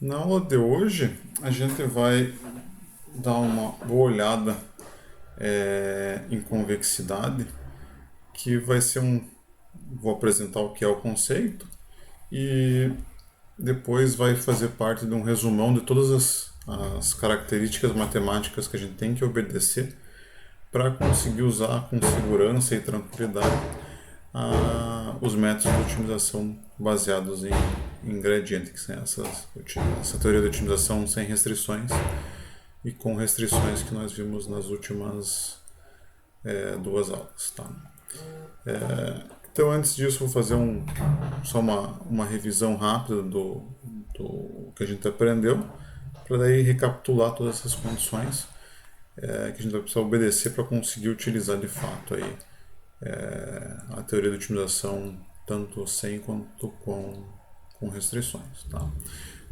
Na aula de hoje, a gente vai dar uma boa olhada em convexidade, que vai ser vou apresentar o que é o conceito e depois vai fazer parte de um resumão de todas as características matemáticas que a gente tem que obedecer para conseguir usar com segurança e tranquilidade os métodos de otimização baseados em gradiente, que são essa teoria de otimização sem restrições e com restrições que nós vimos nas últimas duas aulas. Tá? Então, antes disso, vou fazer só uma revisão rápida do que a gente aprendeu, para daí recapitular todas essas condições que a gente vai precisar obedecer para conseguir utilizar de fato aí, a teoria de otimização tanto sem quanto com restrições. Tá?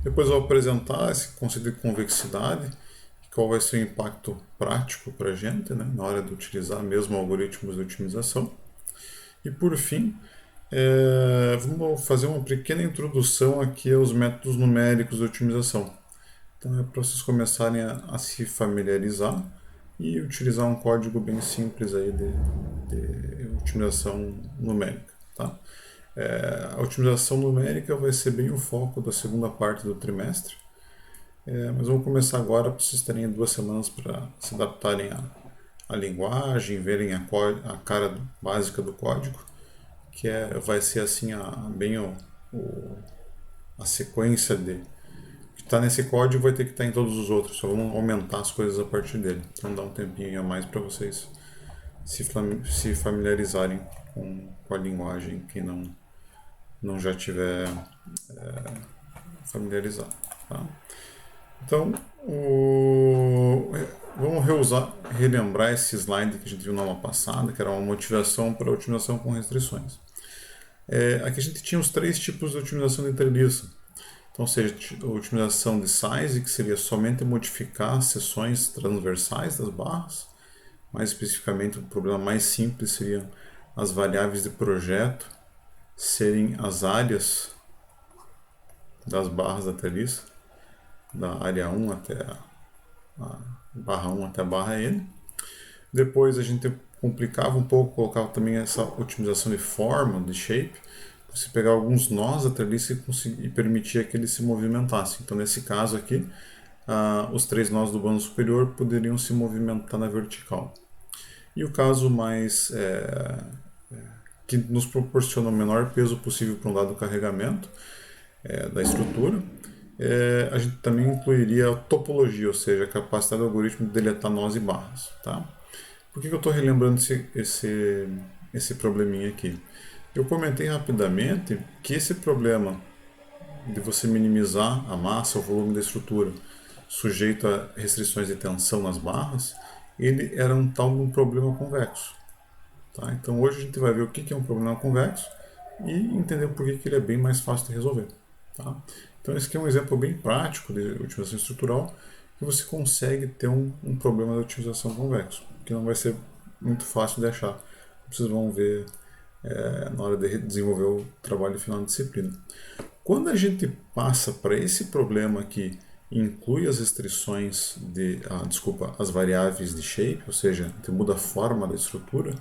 Depois eu vou apresentar esse conceito de convexidade, qual vai ser o impacto prático para a gente, né, na hora de utilizar mesmo algoritmos de otimização. E por fim, vamos fazer uma pequena introdução aqui aos métodos numéricos de otimização. Então é para vocês começarem a se familiarizar e utilizar um código bem simples aí de otimização numérica. Tá? A otimização numérica vai ser bem o foco da segunda parte do trimestre, mas vamos começar agora para vocês terem 2 semanas para se adaptarem à linguagem, verem a cara básica do código, que vai ser assim bem a sequência que está nesse código vai ter que estar em todos os outros, só vamos aumentar as coisas a partir dele. Então dá um tempinho a mais para vocês se familiarizarem com a linguagem, quem não já tiver familiarizado. Tá? Então, vamos relembrar esse slide que a gente viu na aula passada, que era uma motivação para a otimização com restrições. Aqui a gente tinha os 3 tipos de otimização de entreliça. Então, ou seja, a otimização de size, que seria somente modificar as seções transversais das barras. Mais especificamente, o problema mais simples seriam as variáveis de projeto serem as áreas das barras da treliça, da área 1 até a barra 1 até a barra N. Depois a gente complicava um pouco, colocava também essa otimização de forma, de shape, você pegar alguns nós da treliça e permitia que eles se movimentassem. Então, nesse caso aqui, os 3 nós do bando superior poderiam se movimentar na vertical. E o caso mais que nos proporciona o menor peso possível para um dado carregamento da estrutura, a gente também incluiria a topologia, ou seja, a capacidade do algoritmo de deletar nós e barras. Tá? Por que eu estou relembrando esse probleminha aqui? Eu comentei rapidamente que esse problema de você minimizar a massa ou volume da estrutura sujeito a restrições de tensão nas barras, ele era um problema convexo. Tá? Então hoje a gente vai ver o que é um problema convexo e entender por que ele é bem mais fácil de resolver. Tá? Então esse aqui é um exemplo bem prático de otimização estrutural, que você consegue ter um problema de otimização convexo, que não vai ser muito fácil de achar. Vocês vão ver na hora de desenvolver o trabalho final da disciplina. Quando a gente passa para esse problema aqui, inclui as restrições as variáveis de shape, ou seja, a gente muda a forma da estrutura,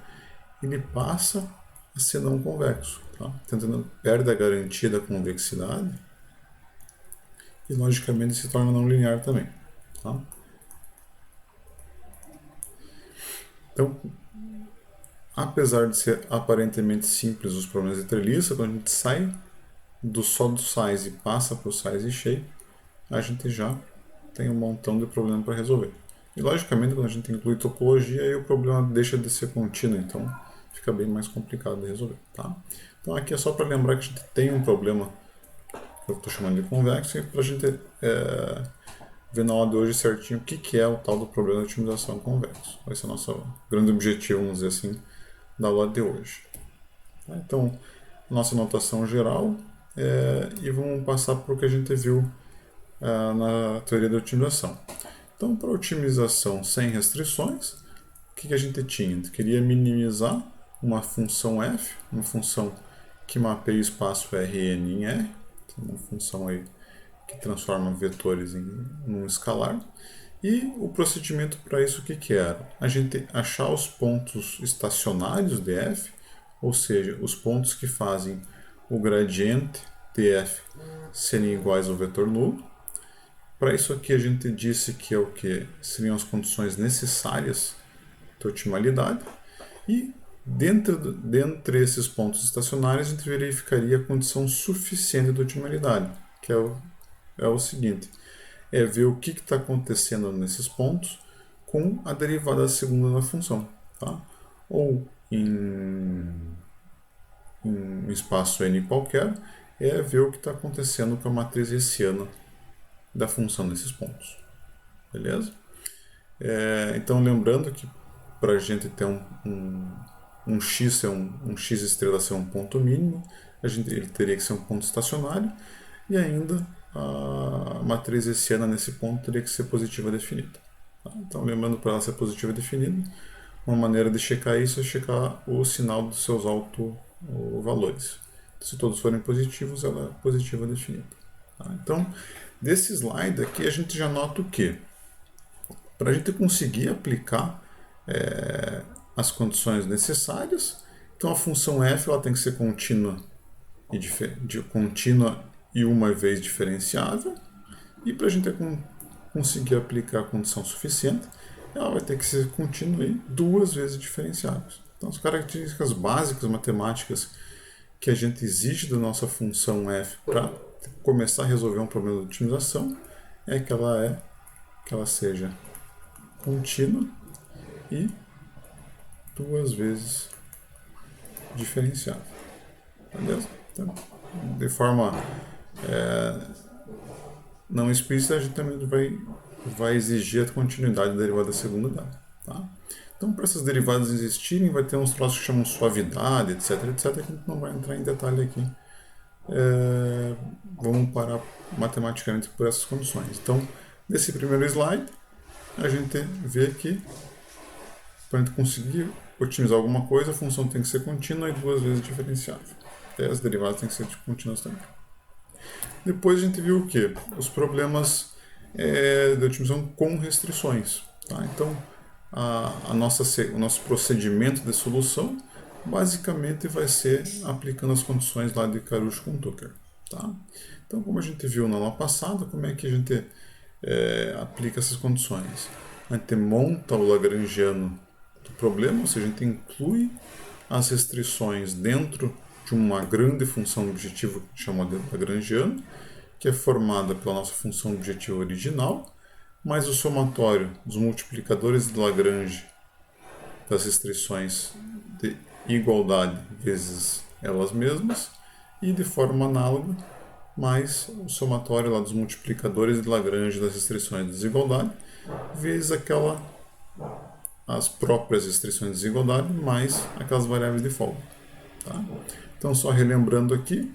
ele passa a ser não convexo. Tá? Então, perde a garantia da convexidade e, logicamente, se torna não linear também. Tá? Então, apesar de ser aparentemente simples os problemas de treliça, quando a gente sai só do size e passa para o size e shape, a gente já tem um montão de problema para resolver. E logicamente, quando a gente inclui topologia, aí o problema deixa de ser contínuo, então fica bem mais complicado de resolver. Tá? Então aqui é só para lembrar que a gente tem um problema que eu estou chamando de convexo, e para a gente ver na aula de hoje certinho o que é o tal do problema de otimização convexo. Vai ser o nosso grande objetivo, vamos dizer assim, da aula de hoje. Tá? Então, nossa notação geral, e vamos passar para o que a gente viu na teoria da otimização. Então, para otimização sem restrições, o que a gente tinha? A gente queria minimizar uma função f, uma função que mapeia o espaço Rn em R, uma função aí que transforma vetores em um escalar. E o procedimento para isso, o que era? A gente achar os pontos estacionários de f, ou seja, os pontos que fazem o gradiente de f serem iguais ao vetor nulo. Para isso aqui a gente disse que é o que? Seriam as condições necessárias de otimalidade. E dentre esses pontos estacionários a gente verificaria a condição suficiente de otimalidade, que é o seguinte, é ver o que está acontecendo nesses pontos com a derivada segunda da função. Tá? Ou em um espaço n qualquer, é ver o que está acontecendo com a matriz hessiana da função nesses pontos. Beleza? Então, lembrando que para a gente ter um x ser um x estrela ser um ponto mínimo, ele teria que ser um ponto estacionário, e ainda a matriz hessiana nesse ponto teria que ser positiva definida. Tá? Então, lembrando, para ela ser positiva definida, uma maneira de checar isso é checar o sinal dos seus autovalores. Se todos forem positivos, ela é positiva definida. Tá? Então, desse slide aqui, a gente já nota o quê? Para a gente conseguir aplicar as condições necessárias, então a função f ela tem que ser contínua e uma vez diferenciável, e para a gente conseguir aplicar a condição suficiente, ela vai ter que ser contínua e duas vezes diferenciável. Então, as características básicas matemáticas que a gente exige da nossa função f para começar a resolver um problema de otimização é que ela seja contínua e duas vezes diferenciável. Beleza? Então, de forma não explícita, a gente também vai exigir a continuidade da derivada segunda dada. Tá? Então, para essas derivadas existirem, vai ter uns troços que chamam suavidade, etc, etc, que a gente não vai entrar em detalhe aqui. Vamos parar matematicamente por essas condições. Então, nesse primeiro slide, a gente vê que para a gente conseguir otimizar alguma coisa, a função tem que ser contínua e duas vezes diferenciável. Até as derivadas têm que ser contínuas também. Depois a gente viu o que? Os problemas de otimização com restrições. Tá? Então, o nosso procedimento de solução basicamente vai ser aplicando as condições lá de Karush com Tucker. Tá? Então, como a gente viu na aula passada, como é que a gente aplica essas condições? A gente monta o lagrangiano do problema, ou seja, a gente inclui as restrições dentro de uma grande função objetiva chamada lagrangiano, que é formada pela nossa função objetiva original, mais o somatório dos multiplicadores de Lagrange das restrições de igualdade vezes elas mesmas, e de forma análoga, mais o somatório lá dos multiplicadores de Lagrange das restrições de desigualdade vezes as próprias restrições de desigualdade mais aquelas variáveis de folga. Tá? Então, só relembrando aqui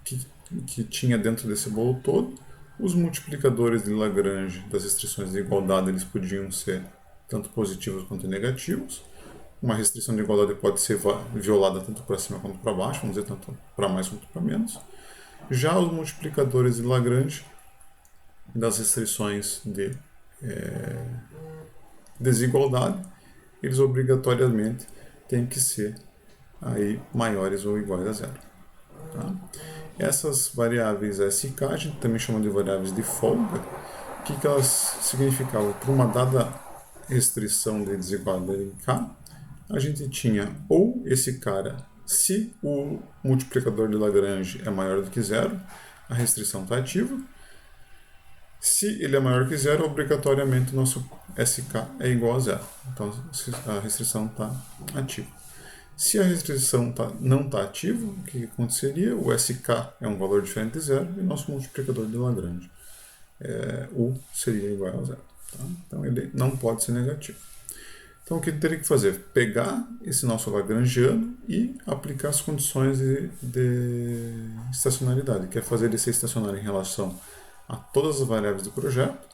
que tinha dentro desse bolo todo, os multiplicadores de Lagrange das restrições de igualdade eles podiam ser tanto positivos quanto negativos. Uma restrição de igualdade pode ser violada tanto para cima quanto para baixo, vamos dizer, tanto para mais quanto para menos. Já os multiplicadores de Lagrange das restrições de desigualdade, eles obrigatoriamente têm que ser aí maiores ou iguais a zero. Tá? Essas variáveis SK, a gente também chama de variáveis de folga. O que elas significavam? Para uma dada restrição de desigualdade em K, a gente tinha ou esse cara, se o multiplicador de Lagrange é maior do que zero, a restrição está ativa. Se ele é maior que zero, obrigatoriamente o nosso SK é igual a zero. Então a restrição está ativa. Se a restrição não está ativa, o que aconteceria? O SK é um valor diferente de zero e o nosso multiplicador de Lagrange, U, seria igual a zero. Tá? Então ele não pode ser negativo. Então o que ele teria que fazer? Pegar esse nosso lagrangiano e aplicar as condições de estacionalidade, que é fazer ele ser estacionário em relação a todas as variáveis do projeto,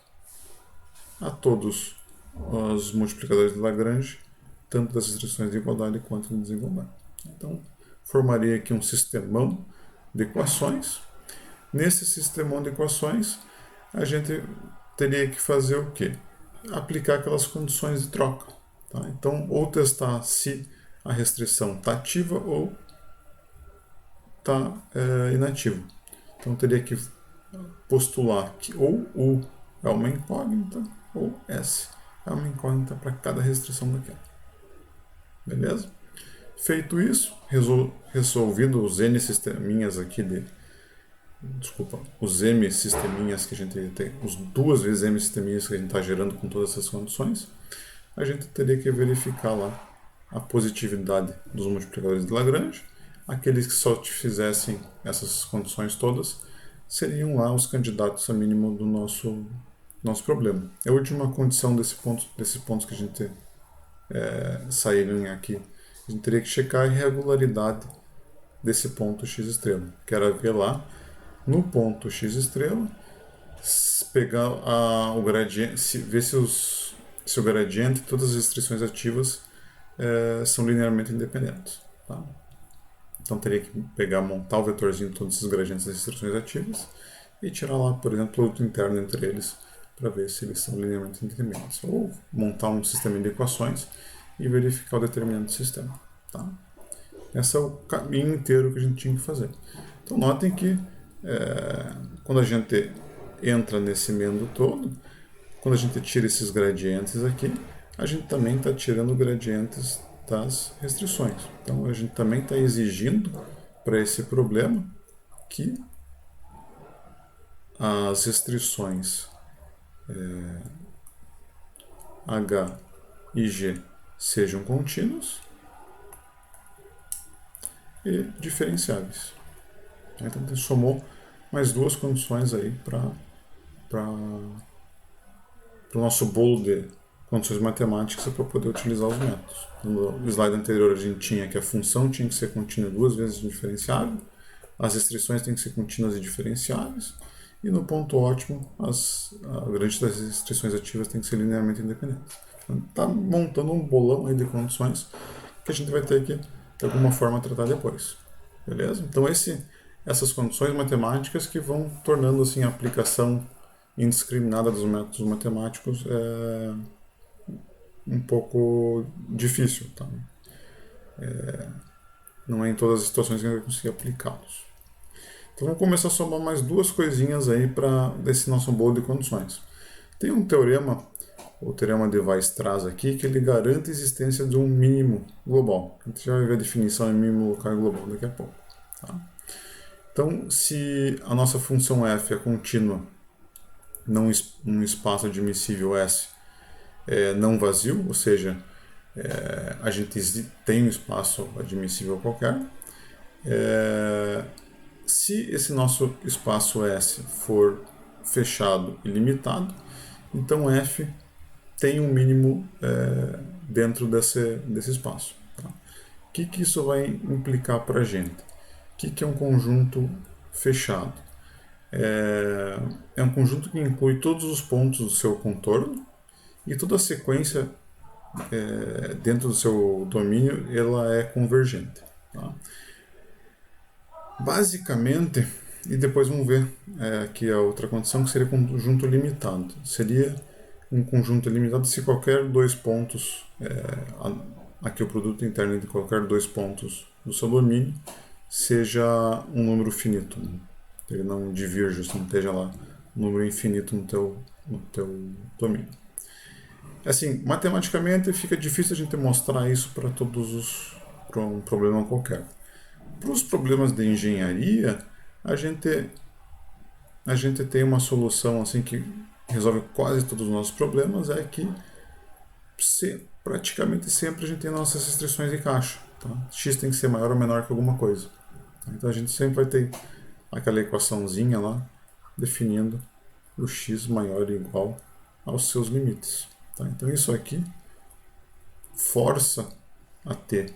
a todos os multiplicadores de Lagrange, tanto das restrições de igualdade quanto de desigualdade. Então, formaria aqui um sistemão de equações. Nesse sistema de equações, a gente teria que fazer o quê? Aplicar aquelas condições de troca. Tá? Então, ou testar se a restrição está ativa ou está inativa. Então, teria que postular que ou U é uma incógnita ou S é uma incógnita para cada restrição daquela. Beleza? Feito isso, resolvido os N sisteminhas aqui os M sisteminhas que a gente tem, os 2 vezes M sisteminhas que a gente está gerando com todas essas condições, a gente teria que verificar lá a positividade dos multiplicadores de Lagrange. Aqueles que só fizessem essas condições todas seriam lá os candidatos a mínimo do nosso problema. A última condição desses pontos que a gente saíram aqui, a gente teria que checar a irregularidade desse ponto x estrela, que era ver lá no ponto x estrela, pegar o gradiente, ver se o gradiente e todas as restrições ativas são linearmente independentes. Tá? Então teria que montar o vetorzinho de todos esses gradientes das restrições ativas e tirar lá, por exemplo, o produto interno entre eles para ver se eles são linearmente independentes. Ou montar um sistema de equações e verificar o determinante do sistema. Tá? Esse é o caminho inteiro que a gente tinha que fazer. Então notem que quando a gente entra nesse mendo todo, quando a gente tira esses gradientes aqui, a gente também está tirando gradientes das restrições. Então a gente também está exigindo para esse problema que as restrições H e G sejam contínuas e diferenciáveis. Então a gente somou mais 2 condições aí para o nosso bolo de condições matemáticas para poder utilizar os métodos. No slide anterior a gente tinha que a função tinha que ser contínua 2 vezes diferenciável, as restrições têm que ser contínuas e diferenciáveis, e no ponto ótimo a grande das restrições ativas tem que ser linearmente independentes. Então, está montando um bolão aí de condições que a gente vai ter que, de alguma forma, tratar depois. Beleza? Então essas condições matemáticas que vão tornando assim, a aplicação indiscriminada dos métodos matemáticos um pouco difícil. Tá? Não é em todas as situações que a gente vai conseguir aplicá-los. Então vamos começar a somar mais 2 coisinhas aí para desse nosso bolo de condições. Tem um teorema, o teorema de Weierstrass aqui, que ele garante a existência de um mínimo global. A gente já vai ver a definição de mínimo local e global daqui a pouco. Tá? Então, se a nossa função f é contínua num espaço admissível S não vazio, ou seja, a gente tem um espaço admissível qualquer, se esse nosso espaço S for fechado e limitado, então f tem um mínimo dentro desse espaço. Tá? O que isso vai implicar para a gente? O que é um conjunto fechado? É um conjunto que inclui todos os pontos do seu contorno e toda a sequência dentro do seu domínio ela é convergente. Tá? Basicamente, e depois vamos ver aqui a outra condição que seria conjunto limitado. Seria um conjunto limitado se qualquer 2 pontos, aqui o produto interno de qualquer 2 pontos do seu domínio seja um número finito. Né? Ele não divirja, se não esteja lá um número infinito no teu domínio. Assim, matematicamente fica difícil a gente mostrar isso para um problema qualquer. Para os problemas de engenharia, a gente tem uma solução assim que resolve quase todos os nossos problemas, é que praticamente sempre a gente tem nossas restrições de caixa. Tá? X tem que ser maior ou menor que alguma coisa. Então a gente sempre vai ter aquela equaçãozinha lá definindo o x maior ou igual aos seus limites. Tá? Então isso aqui força a ter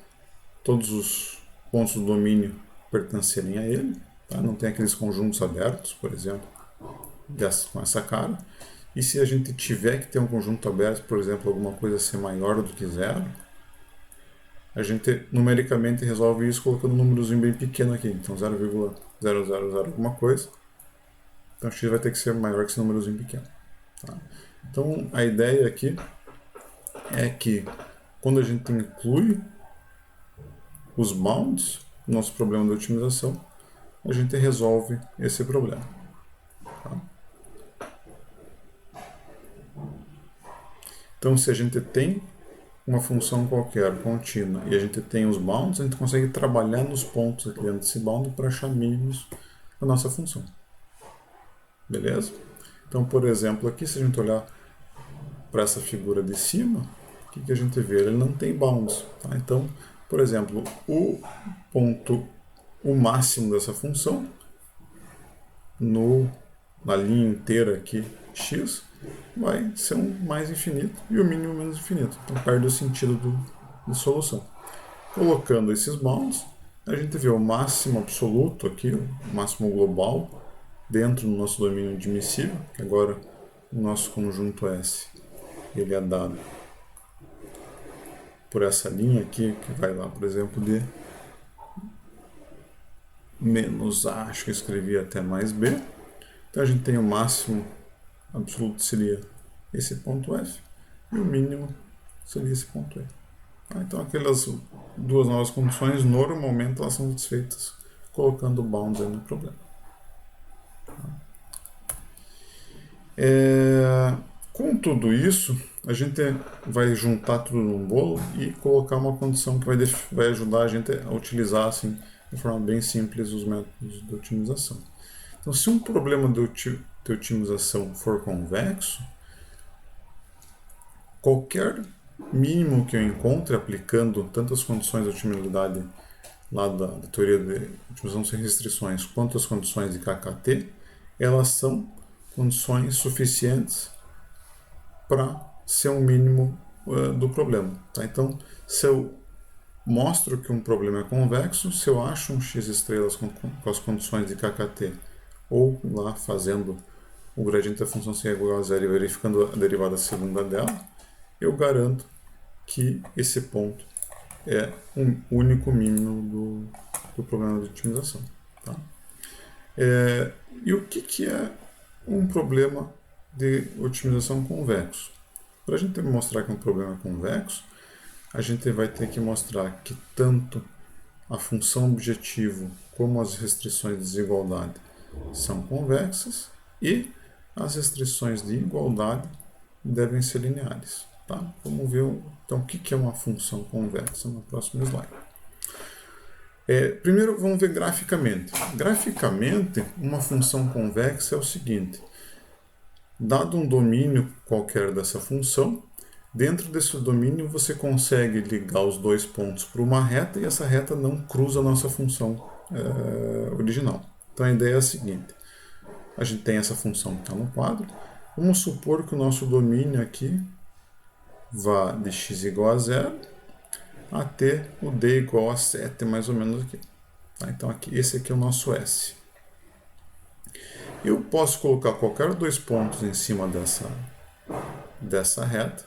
todos os pontos do domínio pertencerem a ele. Tá? Não tem aqueles conjuntos abertos, por exemplo, com essa cara. E se a gente tiver que ter um conjunto aberto, por exemplo, alguma coisa ser maior do que zero, a gente numericamente resolve isso colocando um númerozinho bem pequeno aqui. Então 0,000 alguma coisa Então x vai ter que ser maior que esse númerozinho pequeno. Tá? Então a ideia aqui é que quando a gente inclui os bounds no nosso problema de otimização, a gente resolve esse problema. Tá? Então, se a gente tem uma função qualquer contínua e a gente tem os bounds, a gente consegue trabalhar nos pontos aqui dentro desse bound para achar mínimos da nossa função. Beleza? Então, por exemplo, aqui, se a gente olhar para essa figura de cima, o que a gente vê? Ele não tem bounds. Tá? Então, por exemplo, o máximo dessa função na linha inteira aqui, x, vai ser um mais infinito e o mínimo menos infinito. Então perde o sentido de solução. Colocando esses bounds, a gente vê o máximo absoluto aqui, o máximo global, dentro do nosso domínio admissível, que agora o nosso conjunto S ele é dado por essa linha aqui, que vai lá, por exemplo, de menos A, acho que eu escrevi até mais B. Então a gente tem o máximo absoluto seria esse ponto F e o mínimo seria esse ponto E. Então aquelas duas novas condições normalmente elas são satisfeitas colocando bounds aí no problema. Com tudo isso, a gente vai juntar tudo num bolo e colocar uma condição que vai ajudar a gente a utilizar assim, de forma bem simples os métodos de otimização. Então, se um problema de otimização for convexo, qualquer mínimo que eu encontre aplicando tanto as condições de otimidade lá da teoria de otimização sem restrições quanto as condições de KKT, elas são condições suficientes para ser um mínimo do problema. Tá? Então, se eu mostro que um problema é convexo, se eu acho um x estrelas com as condições de KKT, ou lá fazendo o gradiente da função ser igual a zero e verificando a derivada segunda dela, eu garanto que esse ponto é um único mínimo do problema de otimização. Tá? E o que é um problema de otimização convexo? Para a gente mostrar que um problema é convexo, a gente vai ter que mostrar que tanto a função objetivo como as restrições de desigualdade são convexas e as restrições de igualdade devem ser lineares. Tá? Vamos ver então o que é uma função convexa no próximo slide. Primeiro vamos ver graficamente. Graficamente, uma função convexa é o seguinte: dado um domínio qualquer dessa função, dentro desse domínio você consegue ligar os dois pontos para uma reta e essa reta não cruza a nossa função original. Então a ideia é a seguinte: a gente tem essa função que está no quadro. Vamos supor que o nosso domínio aqui vá de x igual a 0 até o d igual a 7, mais ou menos aqui. Tá? Então esse aqui é o nosso S. Eu posso colocar qualquer dois pontos em cima dessa reta.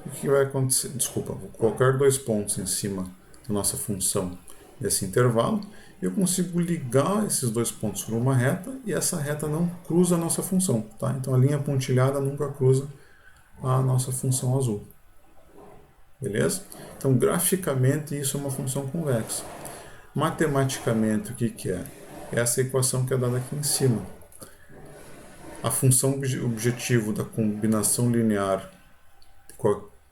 O que vai acontecer? Desculpa, qualquer dois pontos em cima da nossa função desse intervalo, eu consigo ligar esses dois pontos por uma reta e essa reta não cruza a nossa função. Tá? Então a linha pontilhada nunca cruza a nossa função azul. Beleza? Então graficamente isso é uma função convexa. Matematicamente o que é? É essa equação que é dada aqui em cima. A função objetivo da combinação linear de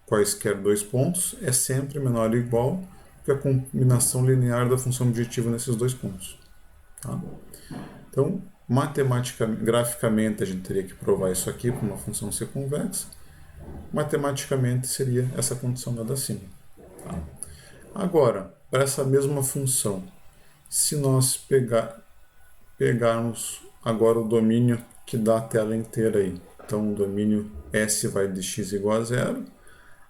quaisquer dois pontos é sempre menor ou igual que a combinação linear da função objetiva nesses dois pontos. Tá? Então, graficamente, a gente teria que provar isso aqui para uma função ser convexa. Matematicamente, seria essa condição dada acima. Tá? Agora, para essa mesma função, se nós pegarmos agora o domínio que dá a tela inteira aí, então o domínio S vai de x igual a 0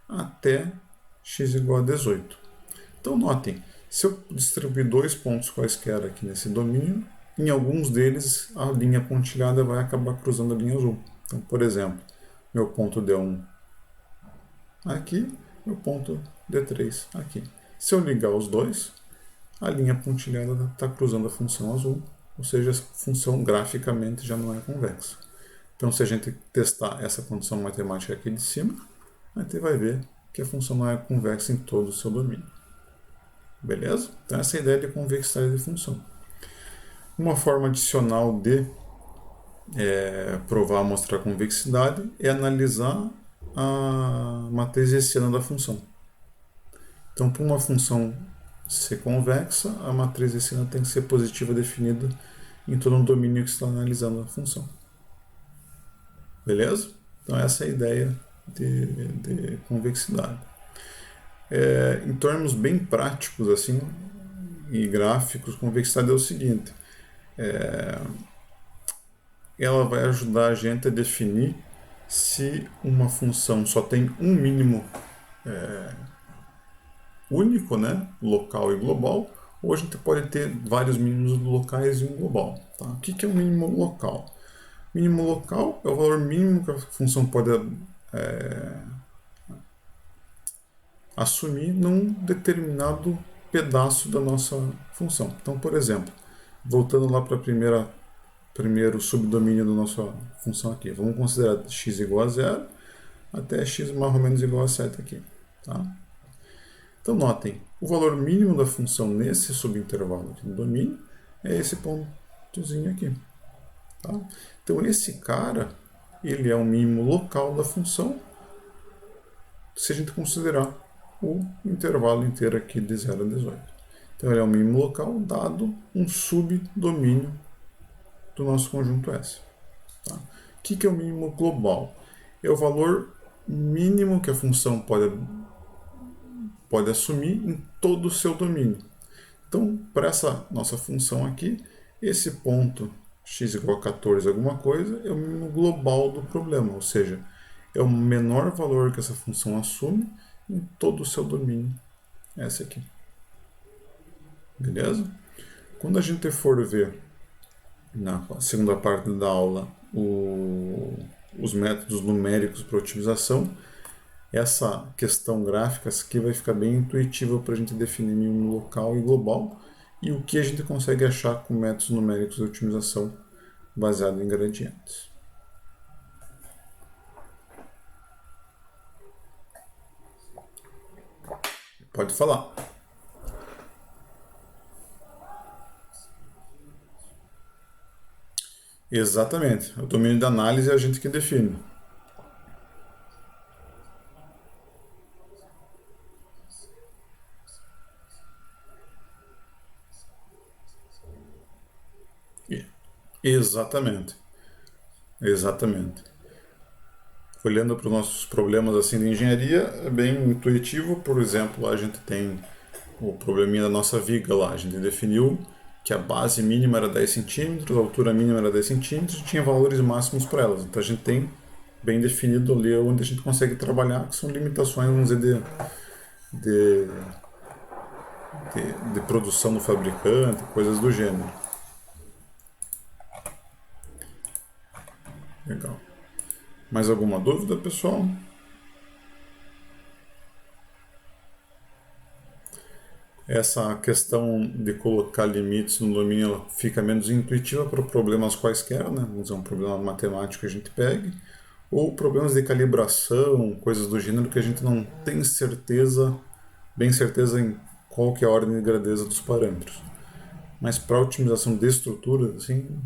até x igual a 18. Então notem, se eu distribuir dois pontos quaisquer aqui nesse domínio, em alguns deles a linha pontilhada vai acabar cruzando a linha azul. Então, por exemplo, meu ponto D1 aqui, meu ponto D3 aqui. Se eu ligar os dois, a linha pontilhada está cruzando a função azul ou seja, a função graficamente já não é convexa. Então, se a gente testar essa condição matemática aqui de cima, a gente vai ver que a função não é convexa em todo o seu domínio. Beleza? Então, essa é a ideia de convexidade de função. Uma forma adicional de provar, mostrar convexidade é analisar a matriz hessiana da função. Então, para uma função ser convexa, a matriz hessiana tem que ser positiva definida em todo o domínio que está analisando a função. Beleza? Então, essa é a ideia de convexidade. Em termos bem práticos assim e gráficos, convexidade é o seguinte: ela vai ajudar a gente a definir se uma função só tem um mínimo único, né, local e global, ou a gente pode ter vários mínimos locais e um global. Tá? O que é um mínimo local? Mínimo local é o valor mínimo que a função pode assumir num determinado pedaço da nossa função. Então, por exemplo, voltando lá para primeiro subdomínio da nossa função aqui, vamos considerar x igual a 0 até x mais ou menos igual a 7 aqui. Tá? Então, notem, o valor mínimo da função nesse subintervalo aqui do domínio é esse pontozinho aqui. Tá? Então, esse cara, ele é o mínimo local da função, se a gente considerar o intervalo inteiro aqui de 0 a 18. Então, ele é o mínimo local dado um subdomínio do nosso conjunto S. Tá? O que é o mínimo global? É o valor mínimo que a função pode assumir em todo o seu domínio. Então, para essa nossa função aqui, esse ponto x igual a 14 alguma coisa é o mínimo global do problema, ou seja, é o menor valor que essa função assume em todo o seu domínio. Essa aqui. Beleza? Quando a gente for ver na segunda parte da aula os métodos numéricos para otimização, essa questão gráfica aqui vai ficar bem intuitiva para a gente definir mínimo local e global e o que a gente consegue achar com métodos numéricos de otimização baseado em gradientes. Pode falar. Exatamente. O domínio da análise é a gente que define. Exatamente. Exatamente. Olhando para os nossos problemas assim de engenharia, é bem intuitivo. Por exemplo, a gente tem o probleminha da nossa viga lá. A gente definiu que a base mínima era 10 centímetros, a altura mínima era 10 centímetros e tinha valores máximos para elas. Então a gente tem bem definido ali onde a gente consegue trabalhar, que são limitações, vamos dizer, de produção do fabricante, coisas do gênero. Legal. Mais alguma dúvida, pessoal? Essa questão de colocar limites no domínio fica menos intuitiva para problemas quaisquer, né? Vamos dizer, um problema matemático que a gente pegue, ou problemas de calibração, coisas do gênero que a gente não tem bem certeza em qual que é a ordem de grandeza dos parâmetros. Mas para otimização de estrutura, assim,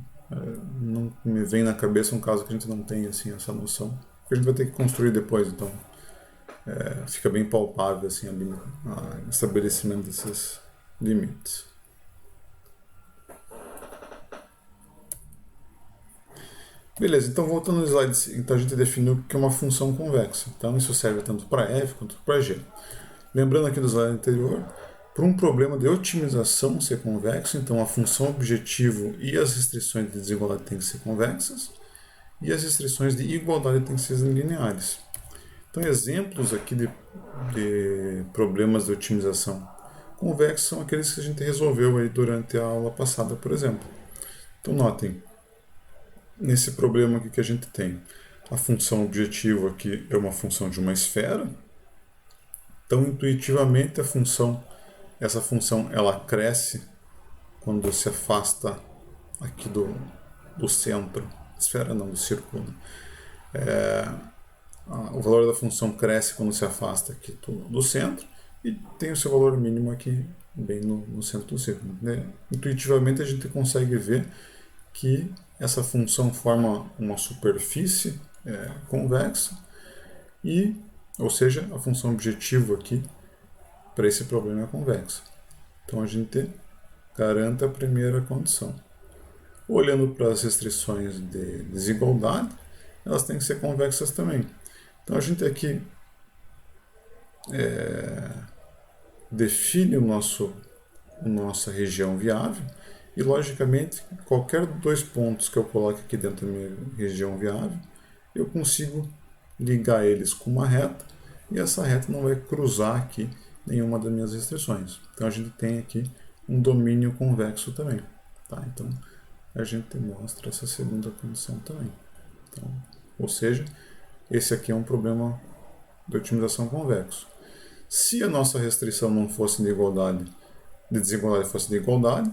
não me vem na cabeça um caso que a gente não tem assim, essa noção, que a gente vai ter que construir depois, então fica bem palpável assim, o estabelecimento desses limites. Beleza, então voltando no slide, então a gente definiu o que é uma função convexa. Então isso serve tanto para f quanto para g. Lembrando aqui do slide anterior, para um problema de otimização ser convexo, então a função objetivo e as restrições de desigualdade têm que ser convexas e as restrições de igualdade têm que ser lineares. Então, exemplos aqui de problemas de otimização convexa são aqueles que a gente resolveu aí durante a aula passada, por exemplo. Então, notem, nesse problema aqui que a gente tem, a função objetivo aqui é uma função de uma esfera. Então, intuitivamente, essa função ela cresce quando se afasta aqui do centro, esfera não, do círculo, né? O valor da função cresce quando se afasta aqui do centro e tem o seu valor mínimo aqui bem no centro do círculo, né? Intuitivamente a gente consegue ver que essa função forma uma superfície convexa e, ou seja, a função objetivo aqui para esse problema é convexa. Então a gente garante a primeira condição. Olhando para as restrições de desigualdade, elas têm que ser convexas também. Então a gente aqui define nossa região viável e, logicamente, qualquer dois pontos que eu coloque aqui dentro da minha região viável, eu consigo ligar eles com uma reta e essa reta não vai cruzar aqui nenhuma das minhas restrições. Então a gente tem aqui um domínio convexo também. Tá? Então a gente mostra essa segunda condição também. Então, ou seja, esse aqui é um problema de otimização convexo. Se a nossa restrição não fosse de desigualdade fosse de igualdade,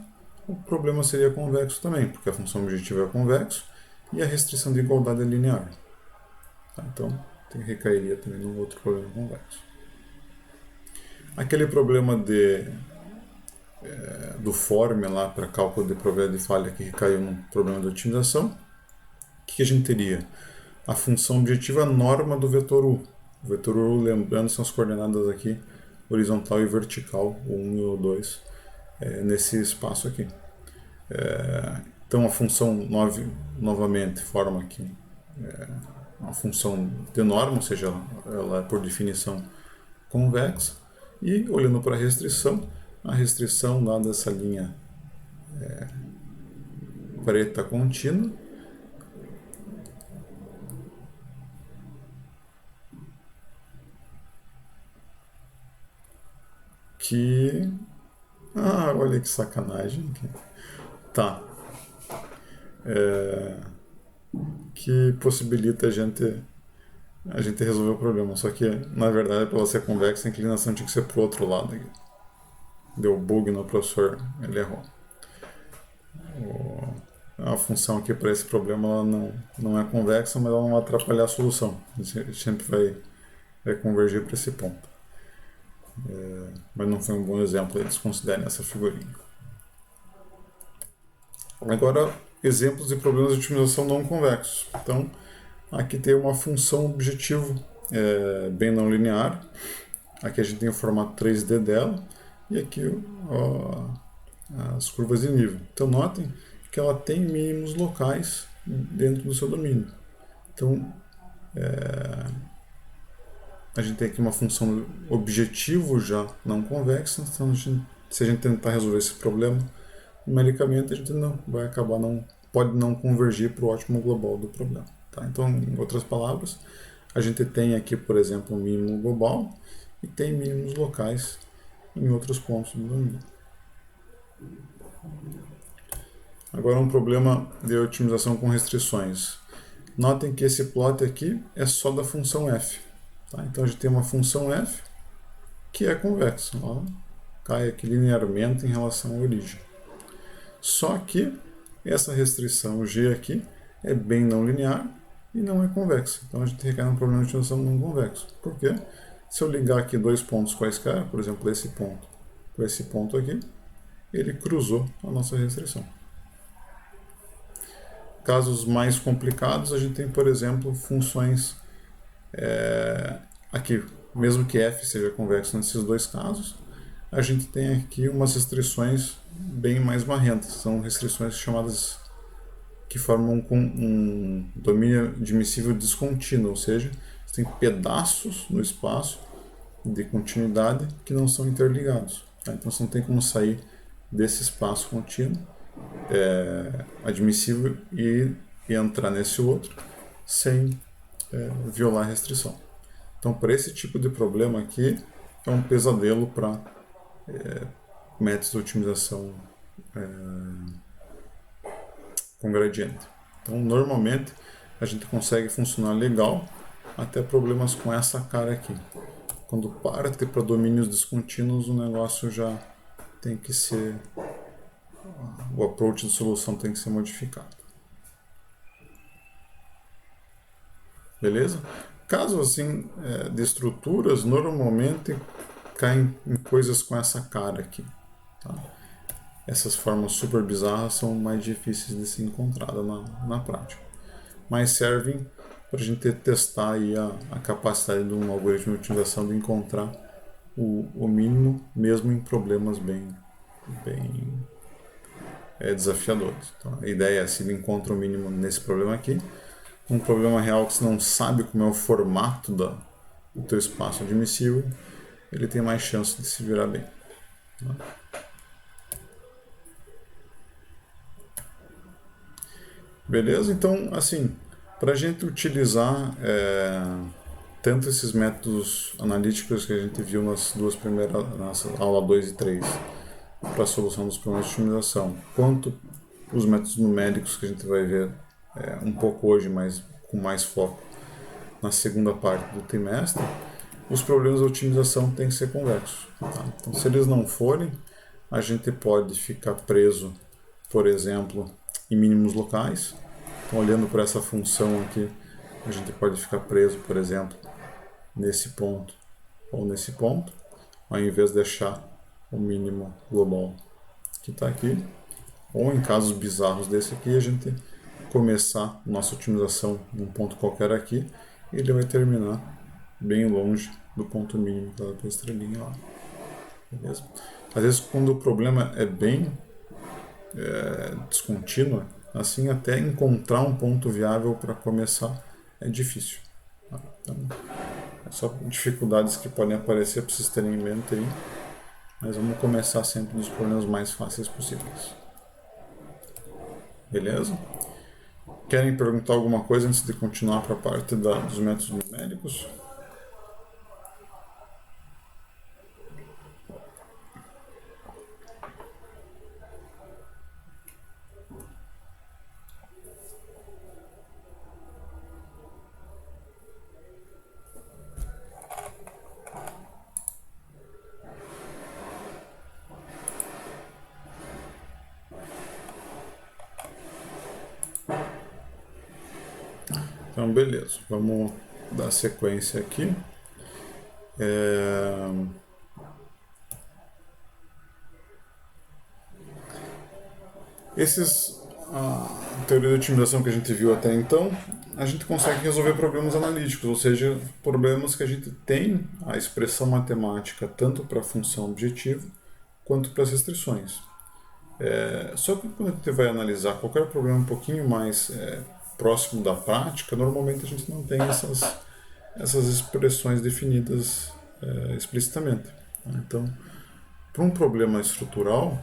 o problema seria convexo também, porque a função objetiva é convexo e a restrição de igualdade é linear. Tá? Então, recairia também num outro problema convexo. Aquele problema do form lá para cálculo de probabilidade de falha que recaiu num problema de otimização, o que a gente teria? A função objetiva norma do vetor U. O vetor U, lembrando, são as coordenadas aqui horizontal e vertical, o 1 e o 2, nesse espaço aqui. Então a função novamente forma aqui uma função de norma, ou seja, ela é por definição convexa. E olhando para a restrição lá dessa linha preta contínua, que... olha que sacanagem. Tá. Que possibilita a gente resolver o problema. Só que, na verdade, para ela ser convexa, a inclinação tinha que ser para o outro lado. Deu bug no professor, ele errou. A função aqui para esse problema ela não é convexa, mas ela não vai atrapalhar a solução. A gente sempre vai convergir para esse ponto. Mas não foi um bom exemplo, eles considerem essa figurinha. Agora, exemplos de problemas de otimização não convexos. Então, aqui tem uma função objetivo bem não linear. Aqui a gente tem o formato 3D dela e aqui as curvas de nível. Então, notem que ela tem mínimos locais dentro do seu domínio. Então, a gente tem aqui uma função objetivo já não convexa. Então, se a gente tentar resolver esse problema numericamente, a gente pode não convergir para o ótimo global do problema. Tá? Então, em outras palavras, a gente tem aqui, por exemplo, um mínimo global e tem mínimos locais em outros pontos do domínio. Agora, um problema de otimização com restrições. Notem que esse plot aqui é só da função f. Tá? Então, a gente tem uma função f que é convexa. Ó, cai aqui linearmente em relação à origem. Só que essa restrição G aqui é bem não linear e não é convexa. Então a gente recai num problema de otimização não convexo. Por quê? Se eu ligar aqui dois pontos quaisquer, por exemplo, esse ponto com esse ponto aqui, ele cruzou a nossa restrição. Casos mais complicados, a gente tem, por exemplo, funções aqui, mesmo que f seja convexo nesses dois casos, a gente tem aqui umas restrições bem mais marrentas. São restrições chamadas que formam um domínio admissível descontínuo, ou seja, você tem pedaços no espaço de continuidade que não são interligados. Tá? Então você não tem como sair desse espaço contínuo admissível e entrar nesse outro sem violar a restrição. Então, para esse tipo de problema aqui, é um pesadelo para métodos de otimização com gradiente. Então, normalmente, a gente consegue funcionar legal até problemas com essa cara aqui. Quando parte para domínios descontínuos, o negócio já tem que ser o approach de solução tem que ser modificado. Beleza? Casos assim, de estruturas, normalmente caem em coisas com essa cara aqui. Tá? Essas formas super bizarras são mais difíceis de ser encontradas na prática. Mas servem para a gente testar aí a capacidade de um algoritmo de otimização de encontrar o mínimo, mesmo em problemas bem desafiadores. Então, a ideia é, se ele encontra o mínimo nesse problema aqui, um problema real que você não sabe como é o formato do teu espaço admissível, ele tem mais chance de se virar bem. Tá? Beleza? Então, assim, para a gente utilizar tanto esses métodos analíticos que a gente viu nas duas primeiras, nas aula 2 e 3, para a solução dos problemas de otimização, quanto os métodos numéricos que a gente vai ver um pouco hoje, mas com mais foco na segunda parte do trimestre, os problemas de otimização têm que ser convexos. Tá? Então, se eles não forem, a gente pode ficar preso, por exemplo, em mínimos locais. Então, olhando para essa função aqui, a gente pode ficar preso, por exemplo, nesse ponto ou nesse ponto, ao invés de deixar o mínimo global que está aqui. Ou em casos bizarros desse aqui, a gente começar nossa otimização num ponto qualquer aqui e ele vai terminar bem longe do ponto mínimo da estrelinha lá. Beleza? Às vezes, quando o problema é bem descontínuo, assim, até encontrar um ponto viável para começar é difícil. Tá? Então, é só dificuldades que podem aparecer para vocês terem em mente aí, mas vamos começar sempre dos problemas mais fáceis possíveis. Beleza? Querem perguntar alguma coisa antes de continuar para a parte dos métodos numéricos? Então, beleza. Vamos dar sequência aqui. A teoria de otimização que a gente viu até então, a gente consegue resolver problemas analíticos, ou seja, problemas que a gente tem a expressão matemática tanto para a função objetivo quanto para as restrições. Só que quando a gente vai analisar qualquer problema um pouquinho mais próximo da prática, normalmente a gente não tem essas expressões definidas explicitamente. Então, para um problema estrutural,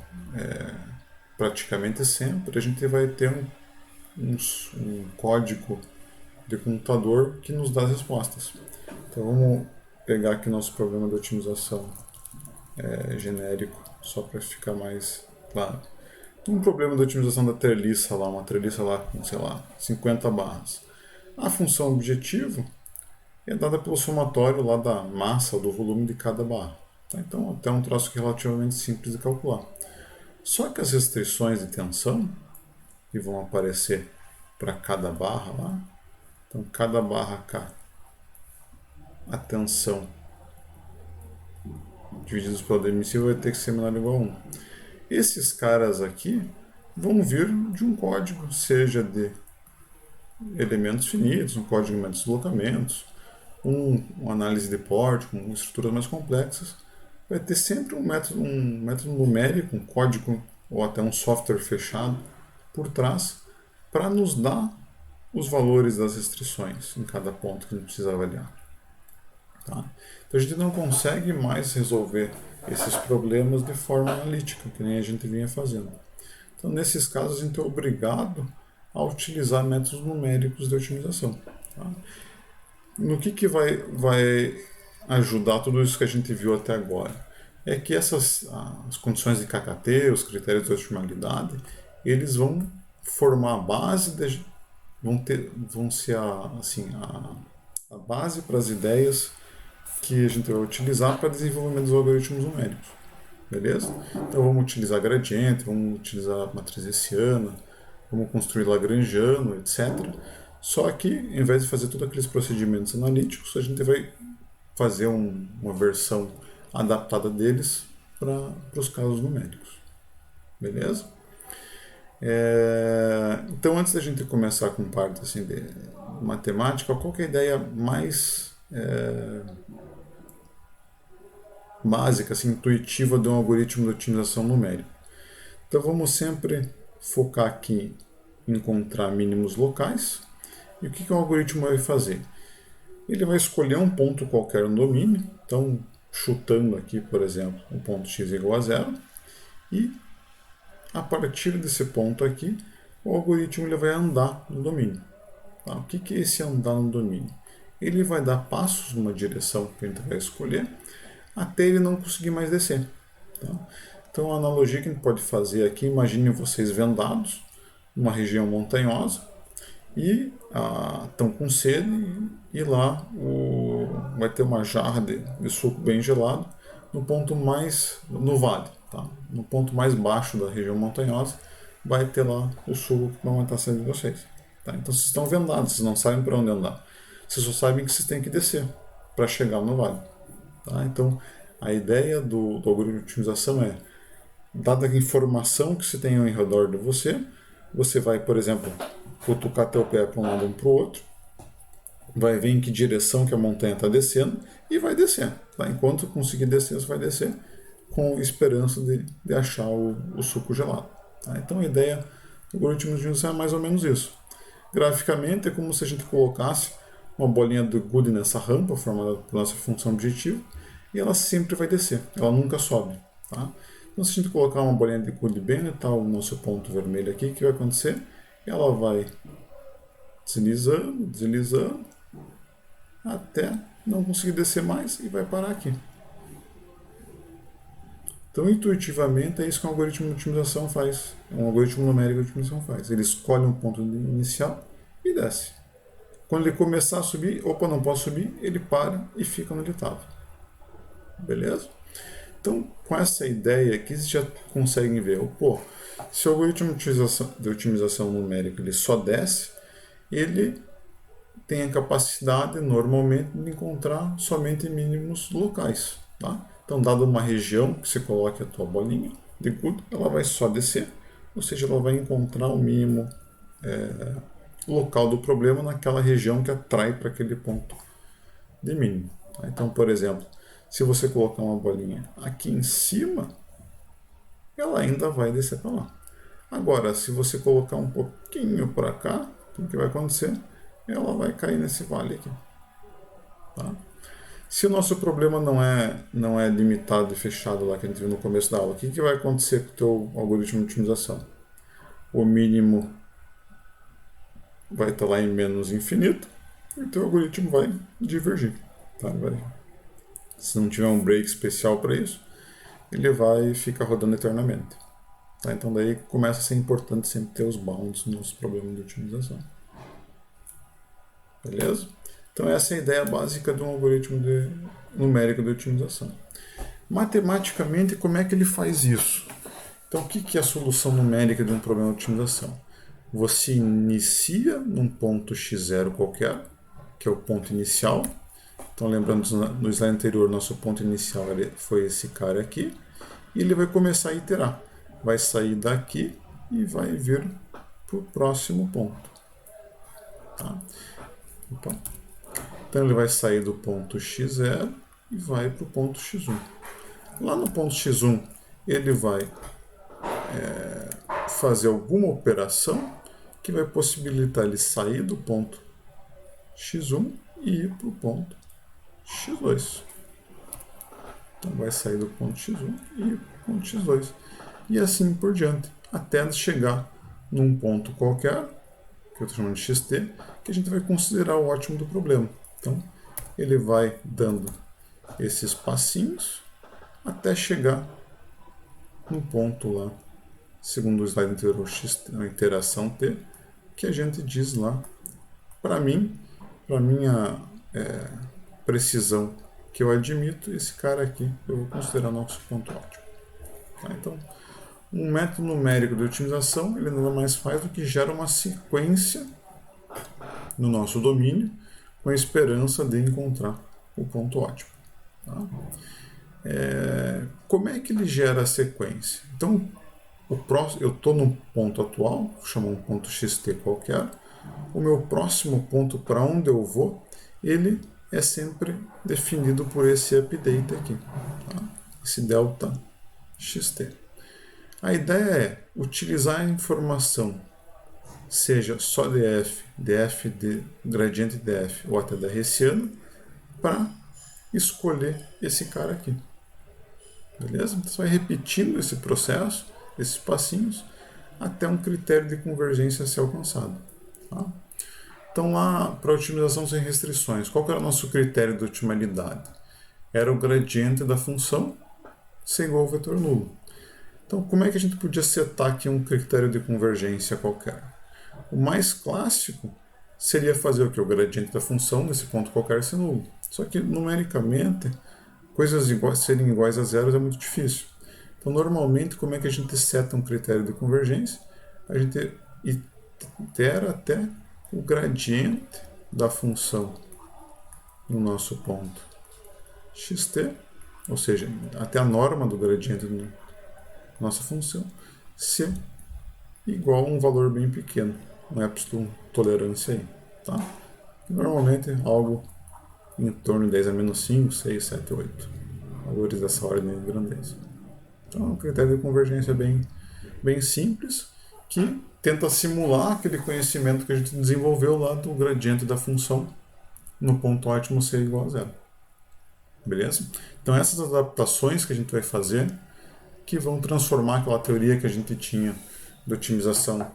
praticamente sempre a gente vai ter um código de computador que nos dá as respostas. Então vamos pegar aqui nosso problema de otimização genérico, só para ficar mais claro. Um problema de otimização da treliça lá, uma treliça lá com, sei lá, 50 barras. A função objetivo é dada pelo somatório lá da massa ou do volume de cada barra. Tá? Então até um troço relativamente simples de calcular. Só que as restrições de tensão que vão aparecer para cada barra lá, então cada barra K, a tensão divididos pelo admissível vai ter que ser menor ou igual a 1. Esses caras aqui vão vir de um código, seja de elementos finitos, um código de deslocamentos, uma análise de porte, com estruturas mais complexas. Vai ter sempre um método numérico, um código ou até um software fechado por trás para nos dar os valores das restrições em cada ponto que a gente precisa avaliar. Tá? Então a gente não consegue mais resolver esses problemas de forma analítica, que nem a gente vinha fazendo. Então nesses casos a gente é obrigado a utilizar métodos numéricos de otimização. Tá? No que vai ajudar tudo isso que a gente viu até agora? É que as condições de KKT, os critérios de otimalidade, eles vão formar a base, vão ser a base para as ideias que a gente vai utilizar para desenvolvimento dos algoritmos numéricos. beleza? Então vamos utilizar gradiente, vamos utilizar matriz hessiana, vamos construir lagrangiano, etc. Só que, em vez de fazer todos aqueles procedimentos analíticos, a gente vai fazer uma versão adaptada deles para os casos numéricos, beleza? Então, antes da gente começar com parte assim, de matemática, qual que é a ideia mais básica, assim, intuitiva de um algoritmo de otimização numérica? Então, vamos sempre focar aqui em encontrar mínimos locais. E o que o algoritmo vai fazer? Ele vai escolher um ponto qualquer no domínio, então, chutando aqui, por exemplo, um ponto x igual a zero, e a partir desse ponto aqui, o algoritmo ele vai andar no domínio. Tá? O que é esse andar no domínio? Ele vai dar passos numa direção que a gente vai escolher, até ele não conseguir mais descer. Tá? Então, a analogia que a gente pode fazer aqui, imagine vocês vendados, numa região montanhosa, e estão com sede, e lá vai ter uma jarra de suco bem gelado no ponto mais, no vale, tá? No ponto mais baixo da região montanhosa, vai ter lá o suco que vai matar a sede de vocês. Tá? Então vocês estão vendados, vocês não sabem para onde andar. Vocês só sabem que vocês têm que descer para chegar no vale. Tá? Então a ideia do algoritmo de otimização é, dada a informação que você tem ao redor de você, você vai, por exemplo, cutucar teu pé para um lado ou para o outro, vai ver em que direção que a montanha está descendo e vai descer. Tá? Enquanto conseguir descer, você vai descer com esperança de achar o suco gelado. Tá? Então a ideia do algoritmo de otimização é mais ou menos isso. Graficamente é como se a gente colocasse uma bolinha de gude nessa rampa formada pela nossa função objetivo e ela sempre vai descer, ela nunca sobe. Tá? Então se a gente colocar uma bolinha de gude bem onde está o nosso ponto vermelho aqui, o que vai acontecer? Ela vai deslizando, deslizando, até não conseguir descer mais e vai parar aqui. Então, intuitivamente, é isso que um algoritmo de otimização faz. Um algoritmo numérico de otimização faz. Ele escolhe um ponto inicial e desce. Quando ele começar a subir, opa, não posso subir, ele para e fica onde ele estava. Beleza? Então, com essa ideia aqui, vocês já conseguem ver, pô, se o algoritmo de otimização numérica ele só desce, ele tem a capacidade, normalmente, de encontrar somente mínimos locais. Tá? Então, dada uma região que você coloque a tua bolinha de gude, ela vai só descer, ou seja, ela vai encontrar o mínimo local do problema naquela região que atrai para aquele ponto de mínimo. Tá? Então, por exemplo, se você colocar uma bolinha aqui em cima, ela ainda vai descer para lá. Agora, se você colocar um pouquinho para cá, o que vai acontecer? Ela vai cair nesse vale aqui. Tá? Se o nosso problema não é limitado e fechado lá que a gente viu no começo da aula, o que vai acontecer com o teu algoritmo de otimização? O mínimo vai estar lá em menos infinito e o teu algoritmo vai divergir. Tá? Se não tiver um break especial para isso, ele vai ficar rodando eternamente. Tá? Então daí começa a ser importante sempre ter os bounds nos problemas de otimização. Beleza? Então essa é a ideia básica de um algoritmo numérico de otimização. Matematicamente, como é que ele faz isso? Então o que é a solução numérica de um problema de otimização? Você inicia num ponto x0 qualquer, que é o ponto inicial. Então lembrando, no slide anterior, nosso ponto inicial foi esse cara aqui. E ele vai começar a iterar. Vai sair daqui e vai vir para o próximo ponto. Tá? Então ele vai sair do ponto x0 e vai para o ponto x1. Lá no ponto x1 ele vai fazer alguma operação que vai possibilitar ele sair do ponto x1 e ir para o ponto x2. Então vai sair do ponto x1 e ir para o ponto x2. E assim por diante, até chegar num ponto qualquer, que eu estou chamando de xt, que a gente vai considerar o ótimo do problema. Então, ele vai dando esses passinhos até chegar no ponto lá, segundo o slide anterior, a interação t, que a gente diz lá, para mim, para minha precisão que eu admito, esse cara aqui eu vou considerar nosso ponto ótimo. Tá? Então, um método numérico de otimização, ele nada mais faz do que gera uma sequência no nosso domínio com a esperança de encontrar o ponto ótimo. Tá? Como é que ele gera a sequência? Então, eu estou no ponto atual, vou chamar um ponto xt qualquer. O meu próximo ponto para onde eu vou, ele é sempre definido por esse update aqui, tá? Esse delta xt. A ideia é utilizar a informação, seja só df, df de gradiente df ou até da hessiana, para escolher esse cara aqui. Beleza? Então você vai repetindo esse processo, esses passinhos, até um critério de convergência ser alcançado. Tá? Então lá, para otimização sem restrições, qual que era o nosso critério de otimalidade? Era o gradiente da função ser igual ao vetor nulo. Então, como é que a gente podia setar aqui um critério de convergência qualquer? O mais clássico seria fazer o que? O gradiente da função nesse ponto qualquer ser nulo. Só que, numericamente, coisas serem iguais a zero é muito difícil. Então, normalmente, como é que a gente seta um critério de convergência? A gente itera até o gradiente da função no nosso ponto xt, ou seja, até a norma do gradiente da nossa função, ser igual a um valor bem pequeno, um epsilon tolerância aí, tá? Normalmente algo em torno de 10 a menos 5, 6, 7, 8. Valores dessa ordem de grandeza. Então, é um critério de convergência bem simples, que tenta simular aquele conhecimento que a gente desenvolveu lá do gradiente da função no ponto ótimo ser igual a zero. Beleza? Então, essas adaptações que a gente vai fazer que vão transformar aquela teoria que a gente tinha de otimização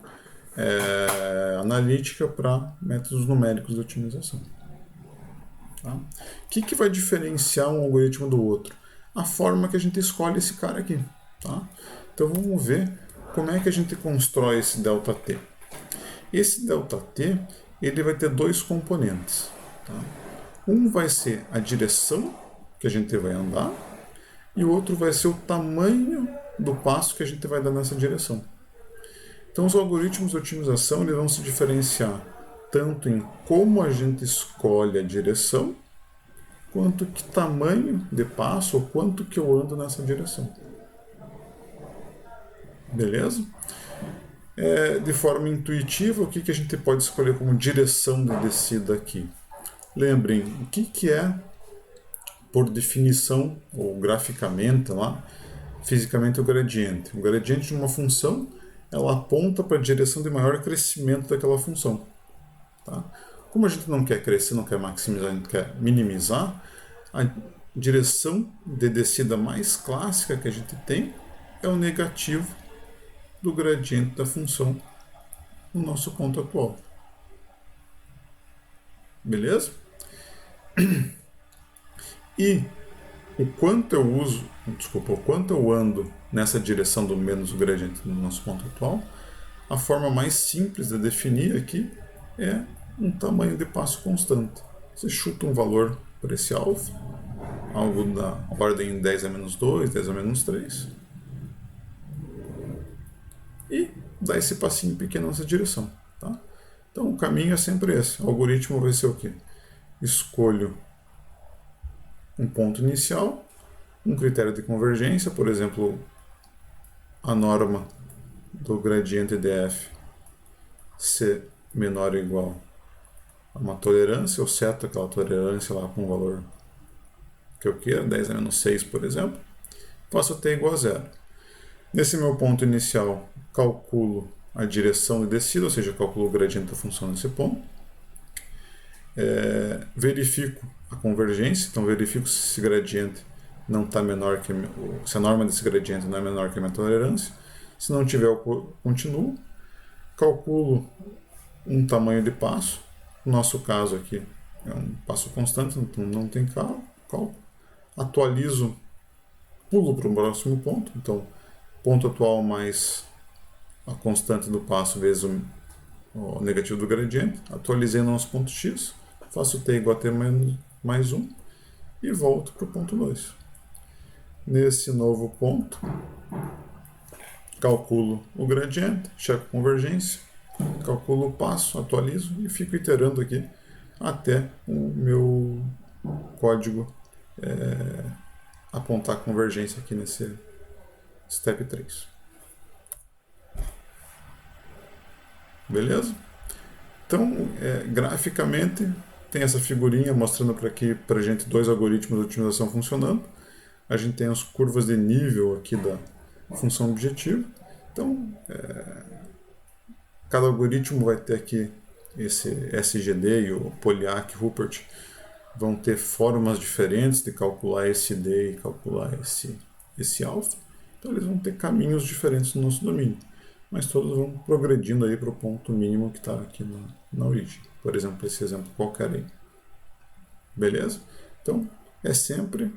analítica para métodos numéricos de otimização. Tá? O que vai diferenciar um algoritmo do outro? A forma que a gente escolhe esse cara aqui. Tá? Então vamos ver como é que a gente constrói esse ΔT. Esse ΔT ele vai ter dois componentes. Tá? Um vai ser a direção que a gente vai andar e o outro vai ser o tamanho do passo que a gente vai dar nessa direção. Então os algoritmos de otimização eles vão se diferenciar tanto em como a gente escolhe a direção, quanto que tamanho de passo ou quanto que eu ando nessa direção. Beleza? De forma intuitiva, o que a gente pode escolher como direção de descida aqui? Lembrem, o que é, por definição, ou graficamente lá, fisicamente o gradiente? O gradiente de uma função, ela aponta para a direção de maior crescimento daquela função. Tá? Como a gente não quer crescer, não quer maximizar, a gente quer minimizar, a direção de descida mais clássica que a gente tem é o negativo do gradiente da função no nosso ponto atual. Beleza? E o quanto eu ando nessa direção do menos o gradiente no nosso ponto atual, a forma mais simples de definir aqui é um tamanho de passo constante. Você chuta um valor para esse alfa, algo da ordem 10 a menos 2, 10 a menos 3, e dá esse passinho pequeno nessa direção. Tá? Então o caminho é sempre esse. O algoritmo vai ser o quê? Escolho um ponto inicial, um critério de convergência, por exemplo, a norma do gradiente df ser menor ou igual a uma tolerância, eu seto aquela tolerância lá com um valor que eu queira, 10 a menos 6, por exemplo, passo a t igual a zero. Nesse meu ponto inicial, calculo a direção de descida, ou seja, calculo o gradiente da função nesse ponto. Verifico a convergência, então verifico se esse gradiente não está menor que se a norma desse gradiente não é menor que a minha tolerância. Se não tiver, eu continuo. Calculo um tamanho de passo. No nosso caso aqui é um passo constante, então não tem cálculo. Atualizo, pulo para o próximo ponto. Então, ponto atual mais a constante do passo vezes o negativo do gradiente. Atualizei no nosso ponto x. Faço t igual a t mais 1 e volto para o ponto 2. Nesse novo ponto, calculo o gradiente, checo convergência, calculo o passo, atualizo e fico iterando aqui até o meu código apontar convergência aqui nesse step 3. Beleza? Então, graficamente, tem essa figurinha mostrando para aqui para a gente dois algoritmos de otimização funcionando. A gente tem as curvas de nível aqui da função objetivo. Então, cada algoritmo vai ter aqui esse SGD e o Polyak-Ruppert vão ter formas diferentes de calcular esse D e calcular esse alfa. Então eles vão ter caminhos diferentes no nosso domínio, mas todos vão progredindo aí para o ponto mínimo que está aqui na origem. Por exemplo, esse exemplo qualquer aí. Beleza? Então, é sempre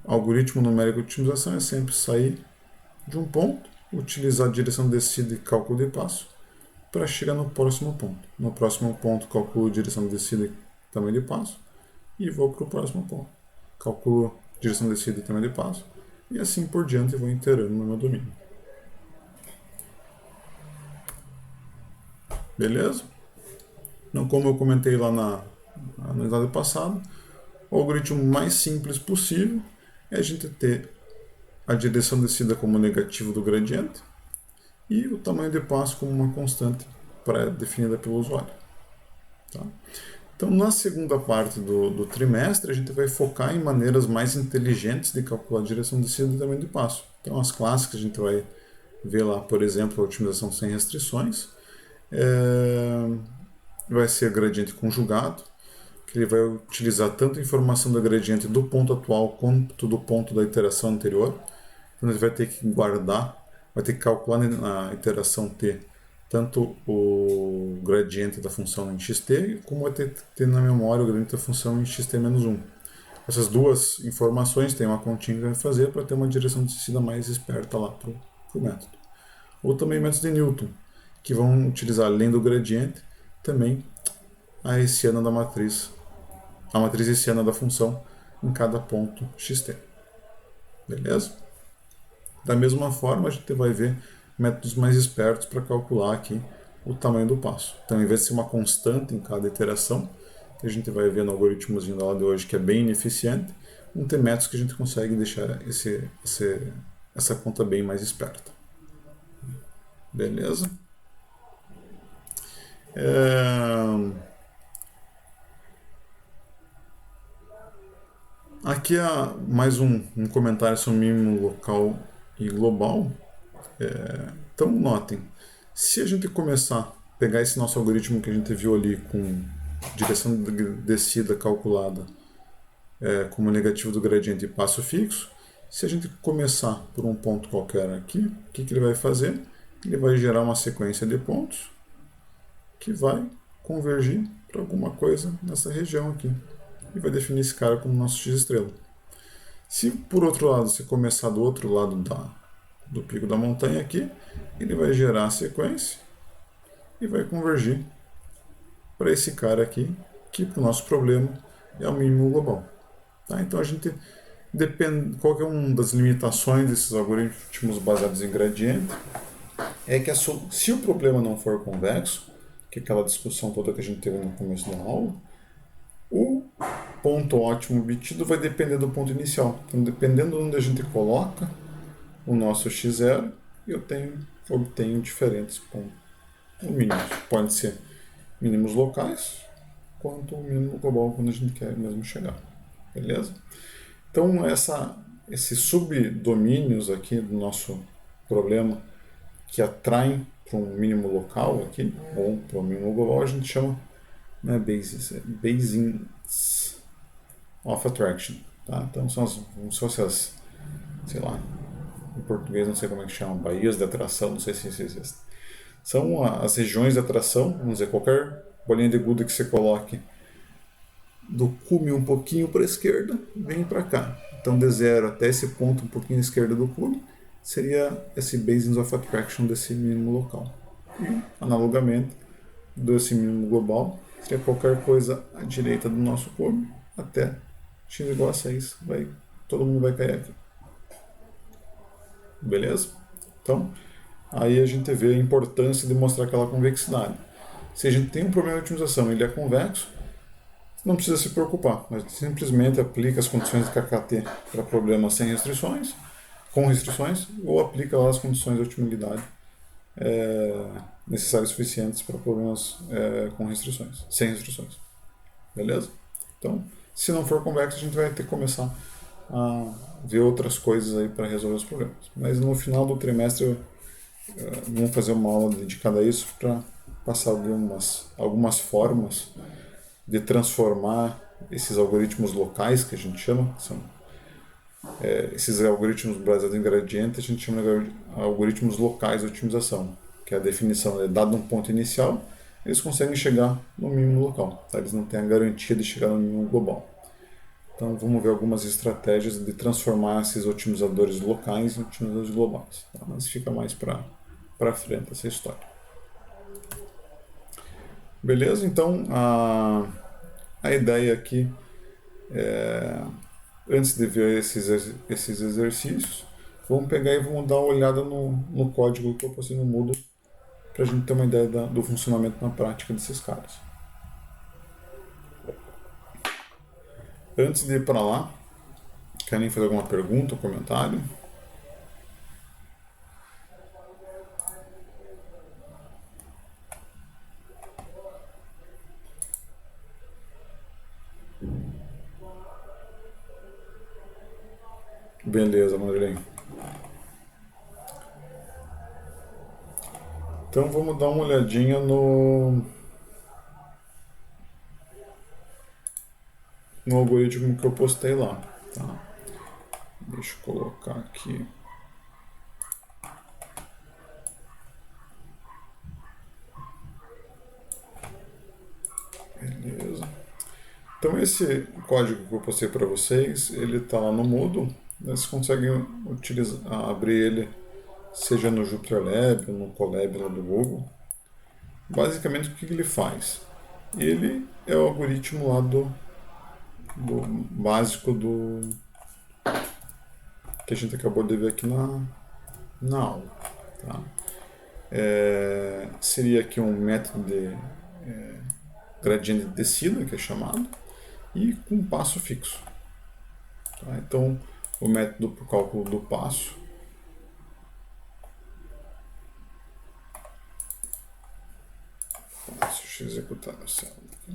algoritmo numérico de otimização, é sempre sair de um ponto, utilizar a direção de descida e cálculo de passo para chegar no próximo ponto. No próximo ponto, calculo a direção de descida e tamanho de passo e vou para o próximo ponto. Calculo direção de descida e tamanho de passo e assim por diante vou iterando no meu domínio. Beleza? Então, como eu comentei lá na slide passada, o algoritmo mais simples possível é a gente ter a direção descida como negativo do gradiente e o tamanho de passo como uma constante pré-definida pelo usuário. Tá? Então, na segunda parte do trimestre, a gente vai focar em maneiras mais inteligentes de calcular a direção descida e tamanho de passo. Então, as clássicas a gente vai ver lá, por exemplo, a otimização sem restrições. Vai ser gradiente conjugado, que ele vai utilizar tanto a informação do gradiente do ponto atual quanto do ponto da iteração anterior. Então, ele vai ter que guardar, vai ter que calcular na iteração t tanto o gradiente da função em xt, como vai ter na memória o gradiente da função em xt-1. Essas duas informações tem uma continha que vai fazer para ter uma direção de descida mais esperta lá para o método. Ou também métodos de Newton, que vão utilizar, além do gradiente, também a hessiana da matriz, a matriz hessiana da função em cada ponto xt. Beleza? Da mesma forma, a gente vai ver métodos mais espertos para calcular aqui o tamanho do passo. Então, em vez de ser uma constante em cada iteração, que a gente vai ver no algoritmozinho da aula de hoje, que é bem ineficiente, vão ter métodos que a gente consegue deixar essa conta bem mais esperta. Beleza? Aqui há mais um comentário sobre mínimo local e global. Então, notem, se a gente começar a pegar esse nosso algoritmo que a gente viu ali com direção de descida calculada como negativo do gradiente e passo fixo, se a gente começar por um ponto qualquer aqui, o que ele vai fazer? Ele vai gerar uma sequência de pontos que vai convergir para alguma coisa nessa região aqui e vai definir esse cara como nosso x-estrela. Se por outro lado você começar do outro lado do pico da montanha aqui, ele vai gerar a sequência e vai convergir para esse cara aqui, que para o nosso problema é o mínimo global. Tá? Então a gente depende, qualquer uma das limitações desses algoritmos baseados em gradiente é que se o problema não for convexo, que é aquela discussão toda que a gente teve no começo da aula, o ponto ótimo obtido vai depender do ponto inicial. Então, dependendo de onde a gente coloca o nosso x0, eu obtenho diferentes pontos mínimos. Pode ser mínimos locais, quanto o mínimo global quando a gente quer mesmo chegar. Beleza? Então, esses subdomínios aqui do nosso problema que atraem para um mínimo local aqui, ou para um mínimo global, a gente chama, não é basins of attraction. Tá? Então, são como se fossem sei lá, em português não sei como é que chama, baías de atração, não sei se existe. São as regiões de atração, vamos dizer, qualquer bolinha de gude que você coloque do cume um pouquinho para a esquerda, vem para cá. Então, de 0 até esse ponto um pouquinho à esquerda do cume, seria esse basins of attraction desse mínimo local. E, analogamente, desse mínimo global, seria qualquer coisa à direita do nosso cume, até x igual a 6, todo mundo vai cair aqui. beleza? Então, aí a gente vê a importância de mostrar aquela convexidade. Se a gente tem um problema de otimização e ele é convexo, não precisa se preocupar, mas simplesmente aplica as condições de KKT para problemas sem restrições, com restrições, ou aplica lá as condições de otimidade necessárias e suficientes para problemas com restrições, sem restrições. Beleza? Então, se não for convexo, a gente vai ter que começar a ver outras coisas aí para resolver os problemas. Mas no final do trimestre, vamos fazer uma aula dedicada a isso para passar algumas formas de transformar esses algoritmos locais, que a gente chama, que são esses algoritmos baseados em gradiente, a gente chama de algoritmos locais de otimização, que é a definição é dado um ponto inicial, eles conseguem chegar no mínimo local, tá? Eles não têm a garantia de chegar no mínimo global. Então vamos ver algumas estratégias de transformar esses otimizadores locais em otimizadores globais, tá? Mas fica mais para frente essa história. Beleza? Então a ideia aqui antes de ver esses exercícios, vamos pegar e vamos dar uma olhada no código que eu passei no Moodle para a gente ter uma ideia do funcionamento na prática desses caras. Antes de ir para lá, querem fazer alguma pergunta ou comentário? Beleza, Madeleine. Então vamos dar uma olhadinha no algoritmo que eu postei lá. Tá? Deixa eu colocar aqui. Beleza. Então esse código que eu postei para vocês, ele está lá no Moodle. Vocês conseguem abrir ele, seja no JupyterLab ou no Colab lá do Google. Basicamente o que ele faz? Ele é o algoritmo lá do básico que a gente acabou de ver aqui na aula. Tá? Seria aqui um método de gradiente de descida, que é chamado, e com um passo fixo. Tá? Então, o método para o cálculo do passo deixa eu executar a célula aqui.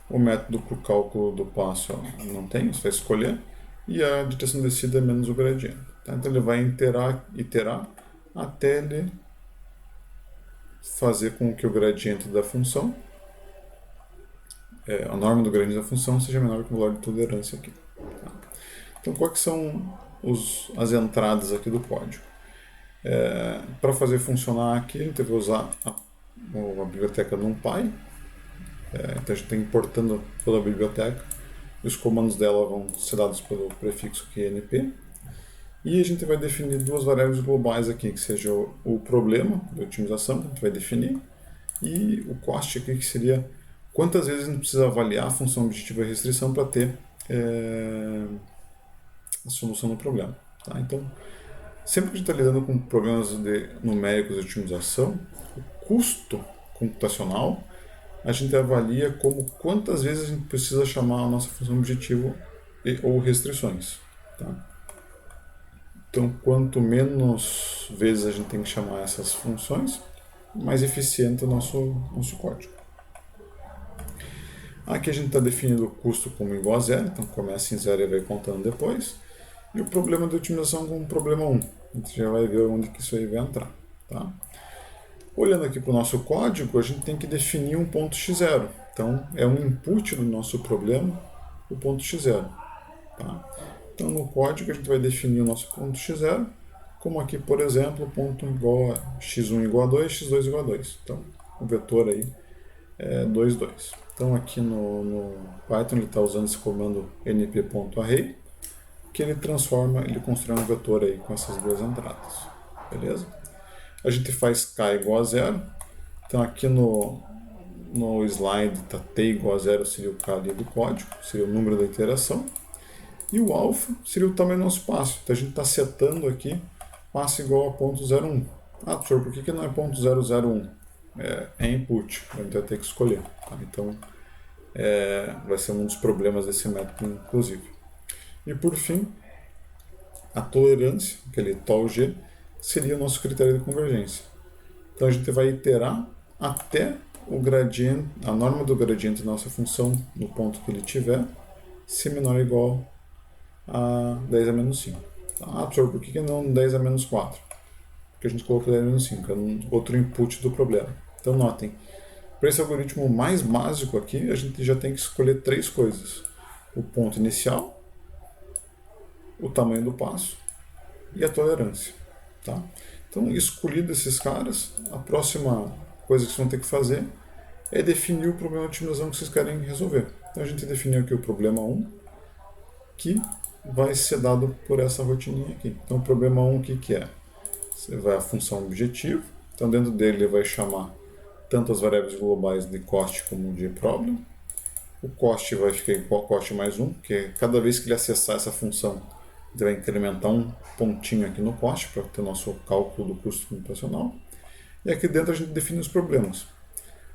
O método para o cálculo do passo não tem, você vai escolher, e a direção de descida é menos o gradiente. Tá? Então ele vai iterar até ele fazer com que o gradiente da função, a norma do gradiente da função, seja menor que o valor de tolerância aqui. Tá? Então quais são as entradas aqui do código? Para fazer funcionar aqui, a gente vai usar a biblioteca NumPy. Então a gente está importando toda a biblioteca. Os comandos dela vão ser dados pelo prefixo aqui np. E a gente vai definir duas variáveis globais aqui, que seja o problema de otimização, que a gente vai definir, e o cost aqui, que seria quantas vezes a gente precisa avaliar a função objetiva e restrição para ter a solução do problema. Tá? Então, sempre que a gente está lidando com problemas numéricos de otimização, o custo computacional a gente avalia como quantas vezes a gente precisa chamar a nossa função objetivo ou restrições. Tá? Então, quanto menos vezes a gente tem que chamar essas funções, mais eficiente é o nosso código. Aqui a gente está definindo o custo como igual a zero, então começa em zero e vai contando depois. E o problema de otimização como problema 1. A gente já vai ver onde que isso aí vai entrar. Tá? Olhando aqui para o nosso código, a gente tem que definir um ponto x0. Então, é um input do nosso problema, o ponto x0. Tá? Então, no código, a gente vai definir o nosso ponto x0, como aqui, por exemplo, ponto igual a x1 igual a 2, x2 igual a 2. Então, o vetor aí é 2, 2. Então, aqui no Python, ele está usando esse comando np.array, que ele constrói um vetor aí com essas duas entradas. Beleza? A gente faz k igual a 0. Então, aqui no slide está t igual a 0, seria o k ali do código, seria o número da iteração. E o alfa seria o tamanho do nosso passo. Então a gente está setando aqui passa igual a 0.01. Ah, professor, por que não é 0.001? É input, a gente vai ter que escolher. Tá? Então, vai ser um dos problemas desse método, inclusive. E por fim, a tolerância, aquele tol-g, seria o nosso critério de convergência. Então a gente vai iterar até o gradiente, a norma do gradiente da nossa função no ponto que ele tiver, se menor ou igual a 10 a menos 5. Tá? Ah, professor, por que não 10 a menos 4? Porque a gente colocou 10 a menos 5, é um outro input do problema. Então notem, para esse algoritmo mais básico aqui, a gente já tem que escolher três coisas. O ponto inicial, o tamanho do passo e a tolerância. Tá? Então, escolhido esses caras, a próxima coisa que vocês vão ter que fazer é definir o problema de otimização que vocês querem resolver. Então, a gente definiu aqui o problema 1, que vai ser dado por essa rotininha aqui. Então, o problema 1, o que é? Você vai a função objetivo. Então, dentro dele, ele vai chamar tanto as variáveis globais de cost como de problem. O cost vai ficar igual a cost mais 1, porque cada vez que ele acessar essa função, ele vai incrementar um pontinho aqui no cost para ter o nosso cálculo do custo computacional. E aqui dentro a gente define os problemas.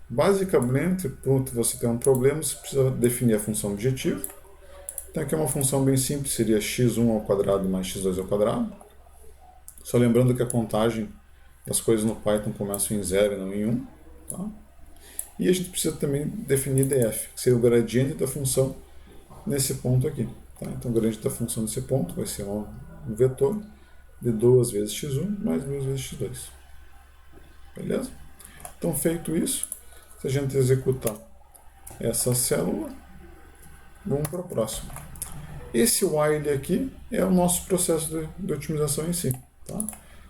Basicamente, quando você tem um problema, você precisa definir a função objetivo. Então aqui é uma função bem simples, seria x1 ao quadrado mais x2 ao quadrado. Só lembrando que a contagem das coisas no Python começam em 0 e não em 1. Tá? E a gente precisa também definir df, que seria o gradiente da função nesse ponto aqui. Tá? Então o gradiente da função nesse ponto vai ser um vetor de 2 vezes x1 mais 2 vezes x2. Beleza? Então feito isso, se a gente executar essa célula, vamos para o próximo. Esse while aqui é o nosso processo de otimização em si. Tá?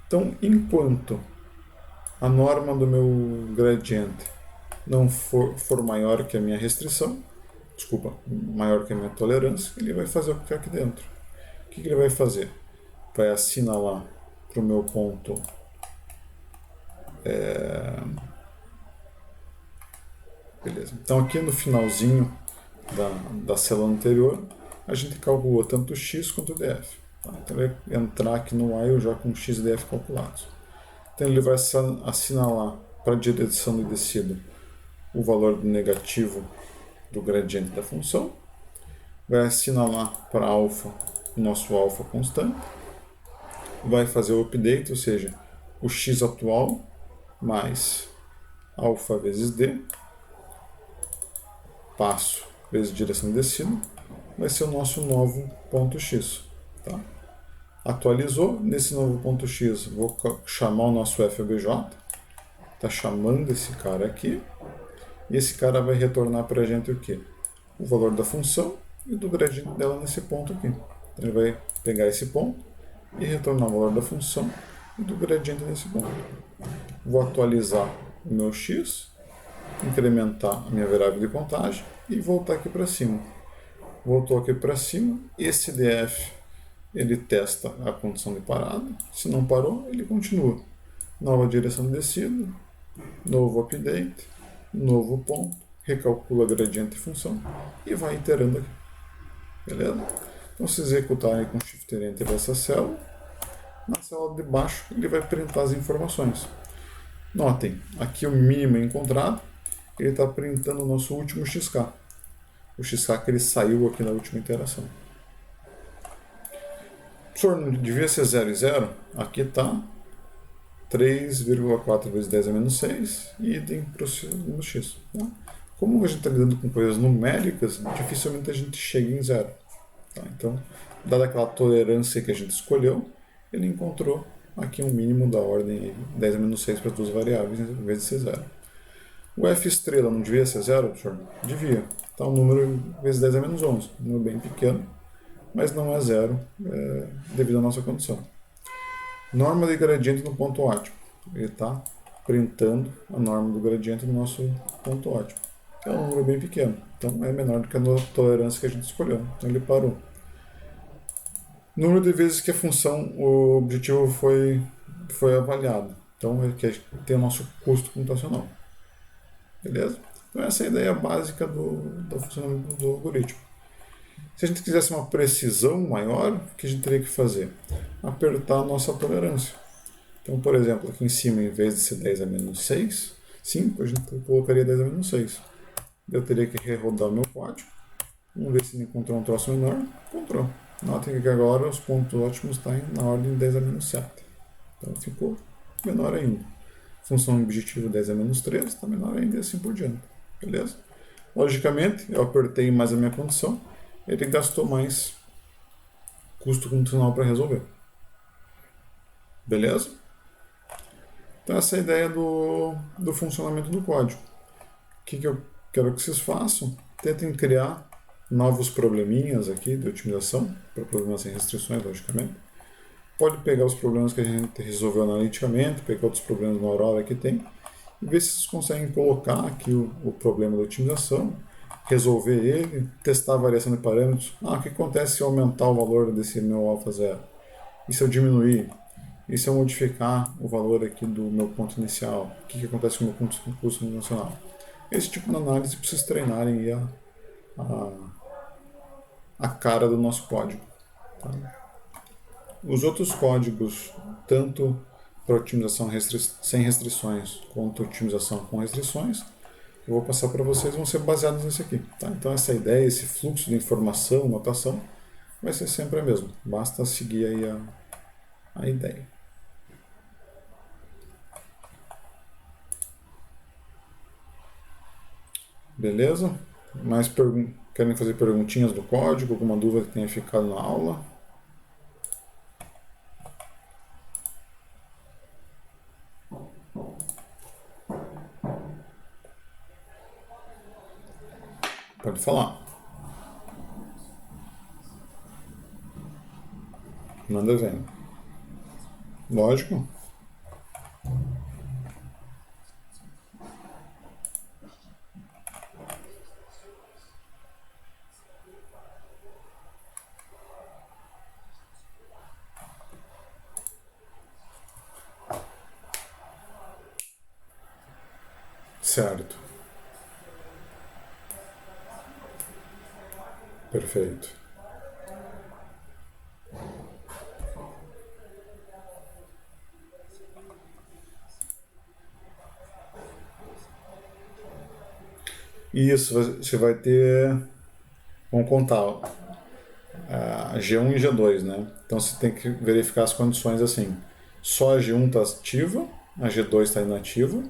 Então, enquanto a norma do meu gradiente não for maior que a minha restrição, maior que a minha tolerância, ele vai fazer o que está aqui dentro. O que ele vai fazer? Vai assinalar para o meu ponto beleza. Então aqui no finalzinho da célula anterior, a gente calculou tanto o x quanto o df. Tá? Então ele vai entrar aqui no while já com x e df calculados. Então ele vai assinalar para a direção de descida o valor negativo do gradiente da função, vai assinalar para alfa o nosso alfa constante, vai fazer o update, ou seja, o x atual mais alfa vezes d, passo vezes direção de descida, vai ser o nosso novo ponto x. Tá? Atualizou, nesse novo ponto x, vou chamar o nosso FOBJ, está chamando esse cara aqui, e esse cara vai retornar para a gente o quê? O valor da função e do gradiente dela nesse ponto aqui. Então, ele vai pegar esse ponto e retornar o valor da função e do gradiente nesse ponto. Vou atualizar o meu x, incrementar a minha variável de contagem e voltar aqui para cima. Voltou aqui para cima, esse df ele testa a condição de parada, se não parou, ele continua. Nova direção de descida, novo update, novo ponto, recalcula gradiente e função e vai iterando aqui. Beleza? Então, se executarem com Shift Enter essa célula, na célula de baixo ele vai printar as informações. Notem, aqui o mínimo encontrado, ele está printando o nosso último XK. O XK que ele saiu aqui na última iteração. Professor, não devia ser 0 e 0? Aqui está 3,4 vezes 10 a menos 6 e idem para o x. Tá? Como a gente está lidando com coisas numéricas, dificilmente a gente chega em 0. Tá? Então, dada aquela tolerância que a gente escolheu, ele encontrou aqui um mínimo da ordem 10 a menos 6 para as duas variáveis, em vez de ser 0. O f estrela não devia ser 0, professor? Devia. Está um número vezes 10 a menos 11, um número bem pequeno, mas não é 0 devido à nossa condição. Norma de gradiente no ponto ótimo. Ele está printando a norma do gradiente no nosso ponto ótimo. É um número bem pequeno, então é menor do que a tolerância que a gente escolheu. Então ele parou. Número de vezes que a função, o objetivo foi avaliado. Então ele quer ter o nosso custo computacional. Beleza? Então essa é a ideia básica do funcionamento do algoritmo. Se a gente quisesse uma precisão maior, o que a gente teria que fazer? Apertar a nossa tolerância. Então, por exemplo, aqui em cima, em vez de ser 10 a menos 6, 5, a gente colocaria 10 a menos 6. Eu teria que rerodar o meu código. Vamos ver se ele encontrou um troço menor. Encontrou. Notem que agora os pontos ótimos estão na ordem de 10 a menos 7. Então ficou menor ainda. Função objetivo 10 a menos 3 está menor ainda e assim por diante. Beleza? Logicamente, eu apertei mais a minha condição, ele gastou mais custo computacional para resolver. Beleza? Então essa é a ideia do funcionamento do código. O que eu quero que vocês façam? Tentem criar novos probleminhas aqui de otimização, para problemas sem restrições, logicamente. Pode pegar os problemas que a gente resolveu analiticamente, pegar outros problemas na Aurora que tem, e ver se vocês conseguem colocar aqui o problema da otimização, resolver ele, testar a variação de parâmetros. O que acontece se eu aumentar o valor desse meu alfa zero? E se eu diminuir? E se eu modificar o valor aqui do meu ponto inicial? O que acontece com o meu custo nacional? Esse tipo de análise para vocês treinarem aí a cara do nosso código. Tá? Os outros códigos, tanto para otimização sem restrições quanto otimização com restrições, eu vou passar para vocês, vão ser baseados nesse aqui. Tá? Então essa ideia, esse fluxo de informação, notação, vai ser sempre a mesma. Basta seguir aí a ideia. Beleza? Mais querem fazer perguntinhas do código? Alguma dúvida que tenha ficado na aula? Pode falar. Manda ver. Lógico. Certo. Perfeito. Isso, você vai ter, vamos contar, a G1 e G2, né? Então você tem que verificar as condições assim. Só a G1 está ativa, a G2 está inativa.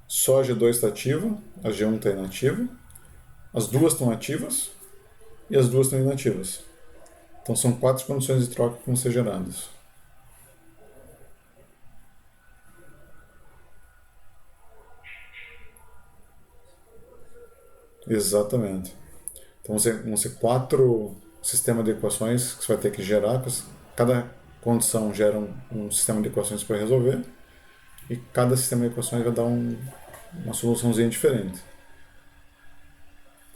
Só a G2 está ativa, a G1 está inativa. As duas estão ativas e as duas estão inativas. Então são 4 condições de troca que vão ser geradas. Exatamente. Então vão ser 4 sistemas de equações que você vai ter que gerar. Cada condição gera um sistema de equações para resolver. E cada sistema de equações vai dar uma soluçãozinha diferente.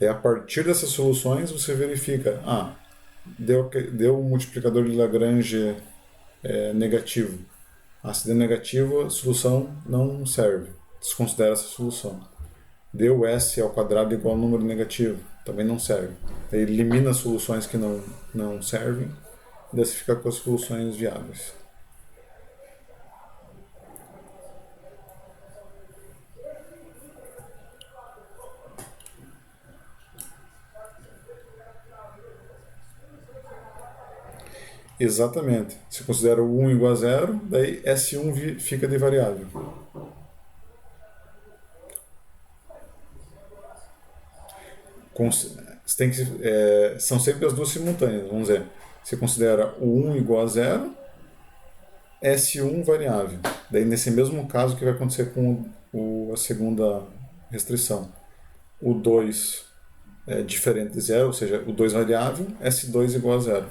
E a partir dessas soluções você verifica, deu um multiplicador de Lagrange negativo. Se deu negativo, a solução não serve. Desconsidera essa solução. Deu S ao quadrado igual ao número negativo, também não serve. Aí elimina as soluções que não servem e daí você fica com as soluções viáveis. Exatamente. Você considera o 1 igual a 0, daí S1 fica de variável. Você tem que, são sempre as duas simultâneas, vamos dizer. Você considera o 1 igual a 0, S1 variável. Daí, nesse mesmo caso, o que vai acontecer com a segunda restrição? O 2 é diferente de 0, ou seja, o 2 variável, S2 igual a 0.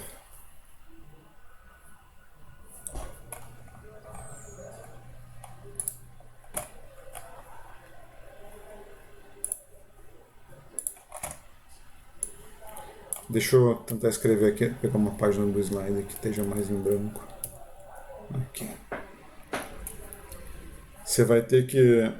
Deixa eu tentar escrever aqui, pegar uma página do slide que esteja mais em branco. Aqui. Você vai ter que...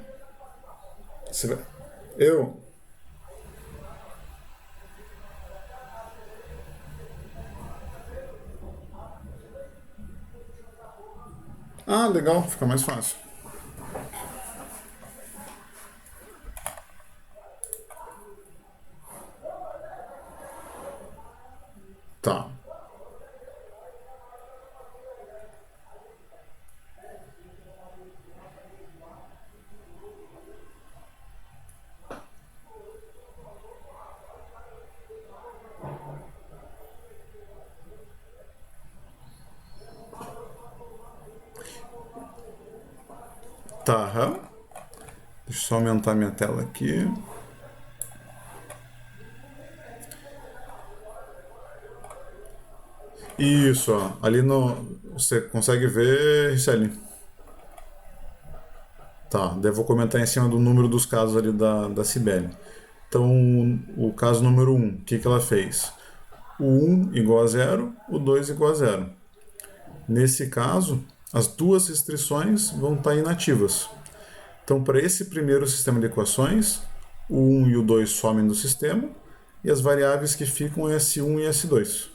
Ah, legal, fica mais fácil. Tá. Tá, aham. Deixa eu só aumentar minha tela aqui. Isso, ó. Ali no. Você consegue ver, Richelle? Tá, daí eu vou comentar em cima do número dos casos ali da Cibele. Então, o caso número um, o que, que ela fez? O 1 igual a zero, o 2 igual a zero. Nesse caso, as duas restrições vão estar inativas. Então, para esse primeiro sistema de equações, o 1 e o 2 somem do sistema e as variáveis que ficam é S1 e S2.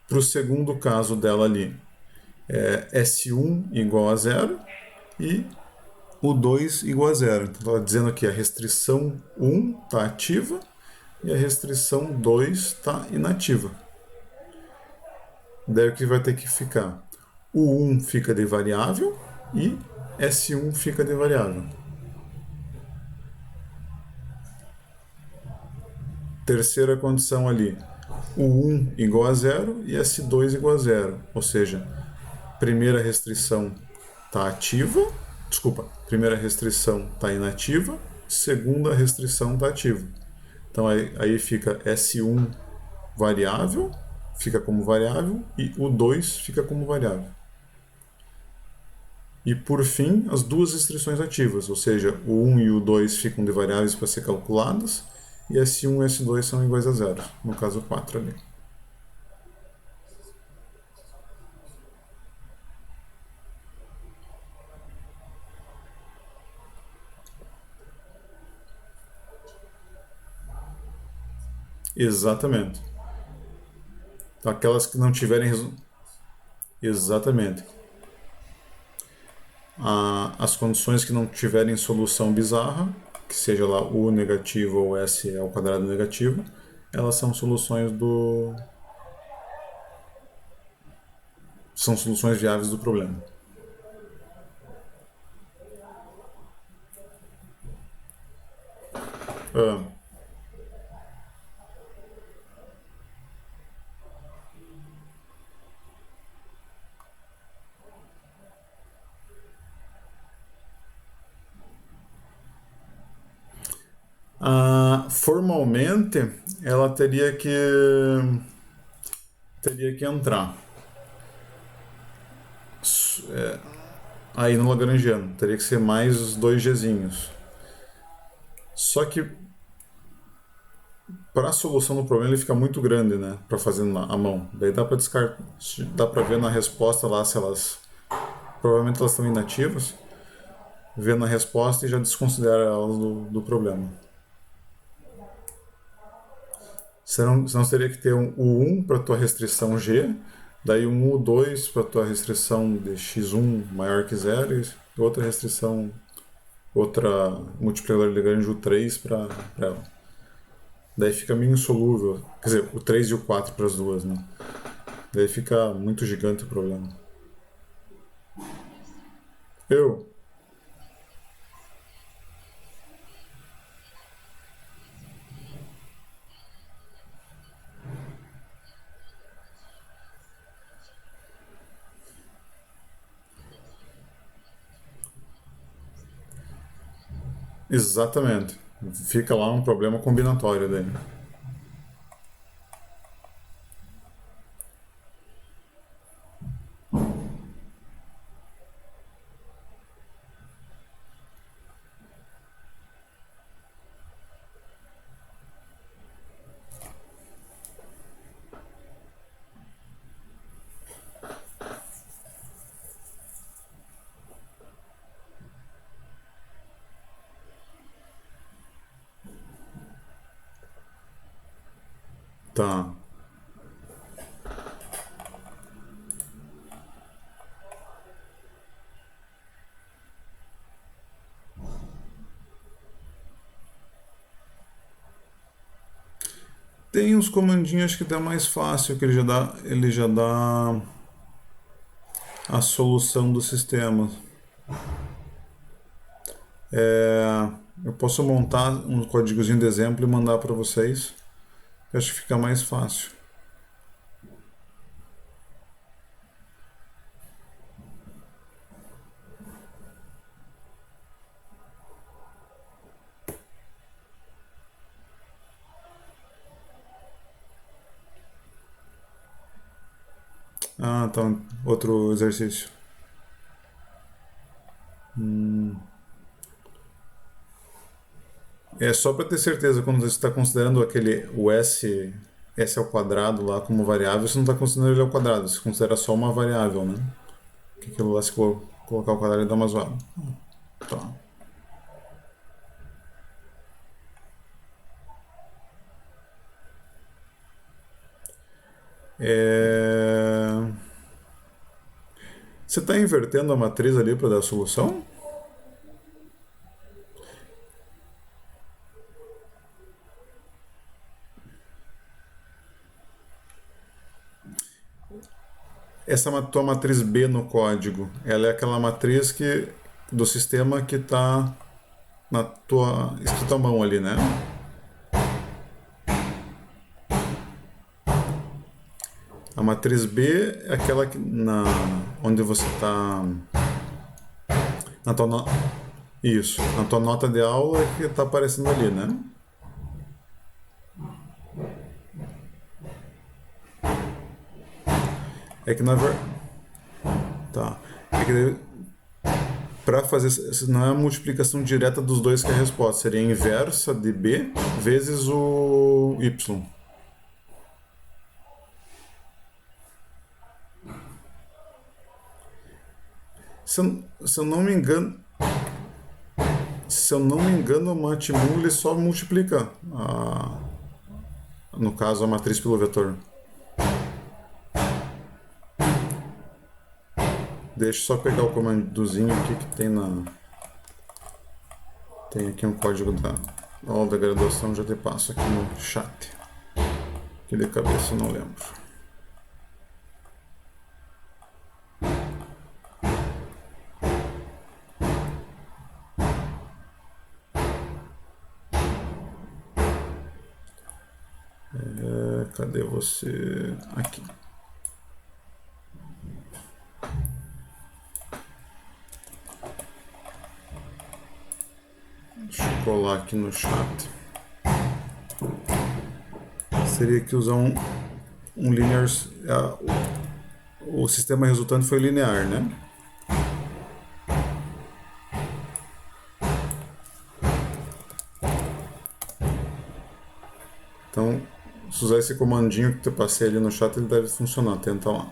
Para o segundo caso dela ali, é S1 igual a zero e o 2 igual a zero. Então, está dizendo que a restrição 1 está ativa e a restrição 2 está inativa. Daí o que vai ter que ficar? O 1 fica de variável e S1 fica de variável. Terceira condição ali, o 1 igual a zero e S2 igual a zero. Ou seja, primeira restrição está ativa, desculpa, primeira restrição está inativa, segunda restrição está ativa. Então aí fica S1 variável, fica como variável, e o 2 fica como variável. E por fim, as duas restrições ativas, ou seja, o 1 e o 2 ficam de variáveis para ser calculadas, e S1 e S2 são iguais a zero, no caso 4 ali. Exatamente. Aquelas que não tiverem. Exatamente. As condições que não tiverem solução bizarra, que seja lá U negativo ou S ao quadrado negativo, elas são soluções do. São soluções viáveis do problema. Ah, formalmente, ela teria que entrar aí no Lagrangiano. Teria que ser mais dois Gzinhos. Só que para a solução do problema ele fica muito grande, né? Para fazer à mão. Daí dá para descartar, dá para ver na resposta lá se elas provavelmente elas estão inativas, ver na resposta e já desconsidera elas do problema. Senão você teria que ter o 1 para tua restrição G, daí um U2 para tua restrição de x1 maior que zero e outra restrição, outra multiplicador de Lagrange U3 para ela. Daí fica meio insolúvel, quer dizer, o 3 e o 4 para as duas, né? Daí fica muito gigante o problema. Eu, exatamente. Fica lá um problema combinatório daí. Tá. Tem uns comandinhos que tá mais fácil, que ele já dá a solução do sistema. Eu posso montar um códigozinho de exemplo e mandar para vocês. Eu acho que fica mais fácil. Ah, então, outro exercício. É só para ter certeza, quando você está considerando o S ao quadrado lá como variável, você não está considerando ele ao quadrado, você considera só uma variável, né? Que aquilo lá, se colocar ao quadrado, ele dá uma zoada. Tá. Você está invertendo a matriz ali para dar a solução? Essa tua matriz B no código, ela é aquela matriz do sistema que está na tua escrita à mão ali, né? A matriz B é aquela onde você está na tua isso, na tua nota de aula que está aparecendo ali, né? É que na verdade, tá. É que para fazer não é a multiplicação direta dos dois que é a resposta, seria a inversa de B vezes o Y. Se eu não me engano, o Matmul ele só multiplica no caso a matriz pelo vetor. Deixa eu só pegar o comandozinho aqui que tem tem aqui um código da aula da graduação, já te passo aqui no chat. Que de cabeça eu não lembro. Cadê você? Aqui. Deixa eu colar aqui no chat. Seria que usar um linear. O sistema resultante foi linear, né? Então, se usar esse comandinho que eu passei ali no chat, ele deve funcionar. Tenta lá.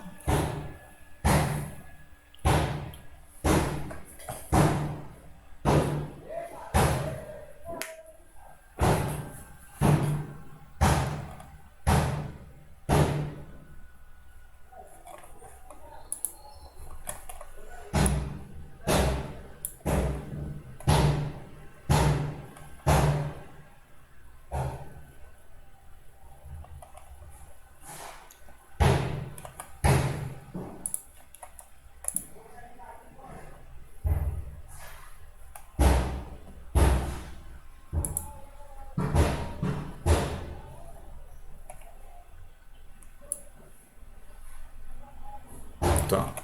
Tá.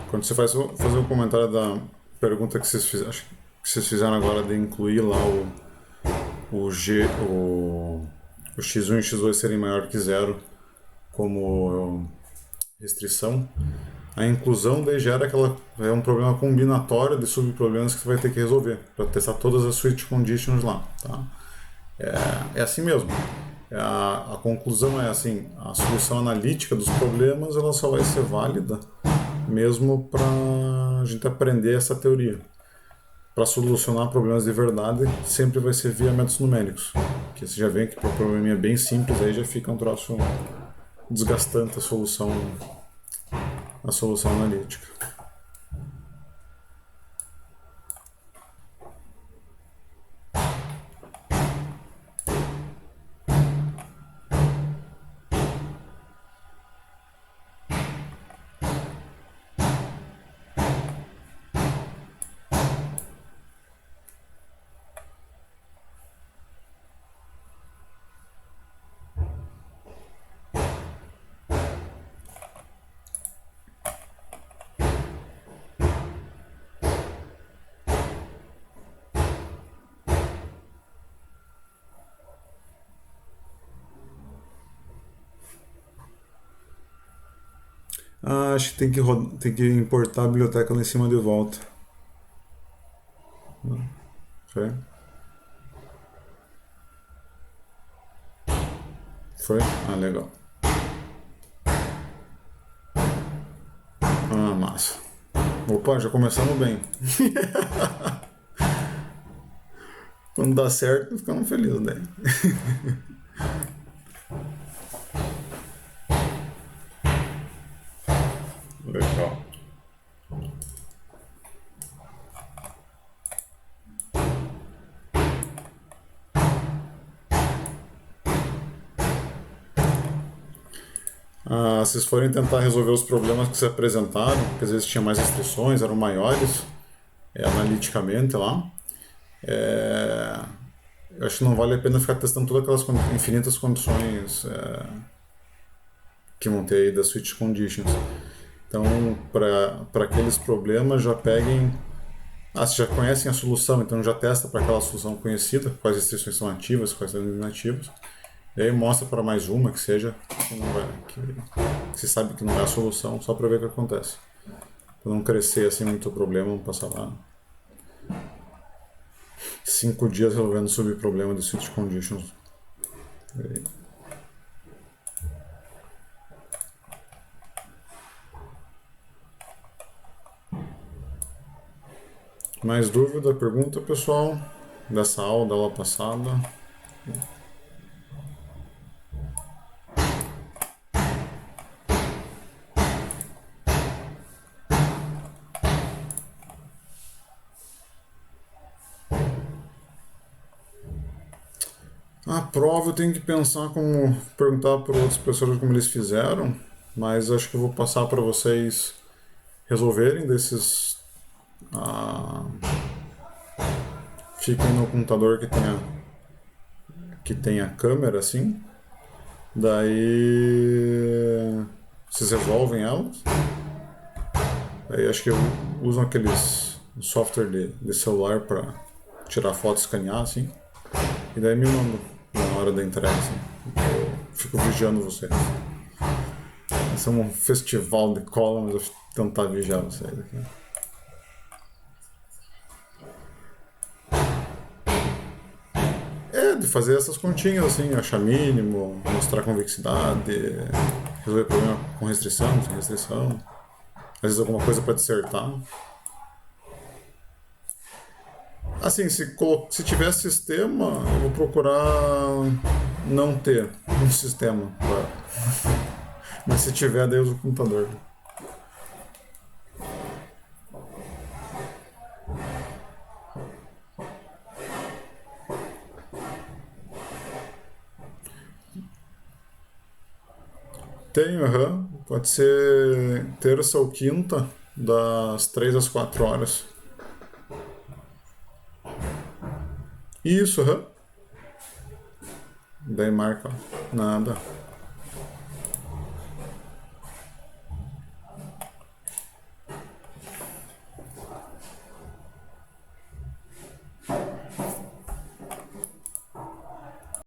Quando você fazer um comentário da pergunta que acho que vocês fizeram agora de incluir lá o x1 e x2 serem maior que zero como restrição, a inclusão daí gera é um problema combinatório de subproblemas que você vai ter que resolver para testar todas as switch conditions lá, tá? É assim mesmo. A conclusão é assim, a solução analítica dos problemas ela só vai ser válida mesmo para a gente aprender essa teoria. Para solucionar problemas de verdade, sempre vai ser via métodos numéricos. Que você já vê que para um probleminha bem simples aí já fica um troço desgastante a solução analítica. Acho que tem que importar a biblioteca lá em cima de volta. Foi? Foi? Ah, legal. Ah, massa. Opa, já começamos bem. Quando dá certo, ficamos felizes daí. Legal. Vocês forem tentar resolver os problemas que se apresentaram, porque às vezes tinha mais restrições, eram maiores, analiticamente lá. Eu acho que não vale a pena ficar testando todas aquelas infinitas condições que vão ter aí das switch conditions. Então, para aqueles problemas, já peguem. Vocês já conhecem a solução, então já testa para aquela solução conhecida, quais restrições são ativas, quais são inativas. E aí mostra para mais uma que seja, que você sabe que não é a solução, só para ver o que acontece. Para não crescer assim muito o problema, vamos passar lá 5 dias resolvendo sobre o problema de switch conditions. Mais dúvida, pergunta, pessoal? Dessa aula, da aula passada? A prova eu tenho que pensar como perguntar para outras pessoas como eles fizeram, mas acho que eu vou passar para vocês resolverem desses. Fiquem no computador que tenha câmera assim. Daí vocês resolvem elas. Daí acho que usam aqueles software de celular para tirar foto e escanear assim. E daí me mandam na hora da entrega assim. Eu fico vigiando vocês. Esse é um festival de cola, mas eu vou tentar vigiar vocês aqui. De fazer essas continhas assim, achar mínimo, mostrar convexidade, resolver problema com restrição, sem restrição, às vezes alguma coisa para dissertar. Assim, se tiver sistema, eu vou procurar não ter um sistema. Mas se tiver, daí eu uso o computador. Tenho, aham. Pode ser terça ou quinta, das 3 às 4 horas. Isso, aham. Daí marca. Nada.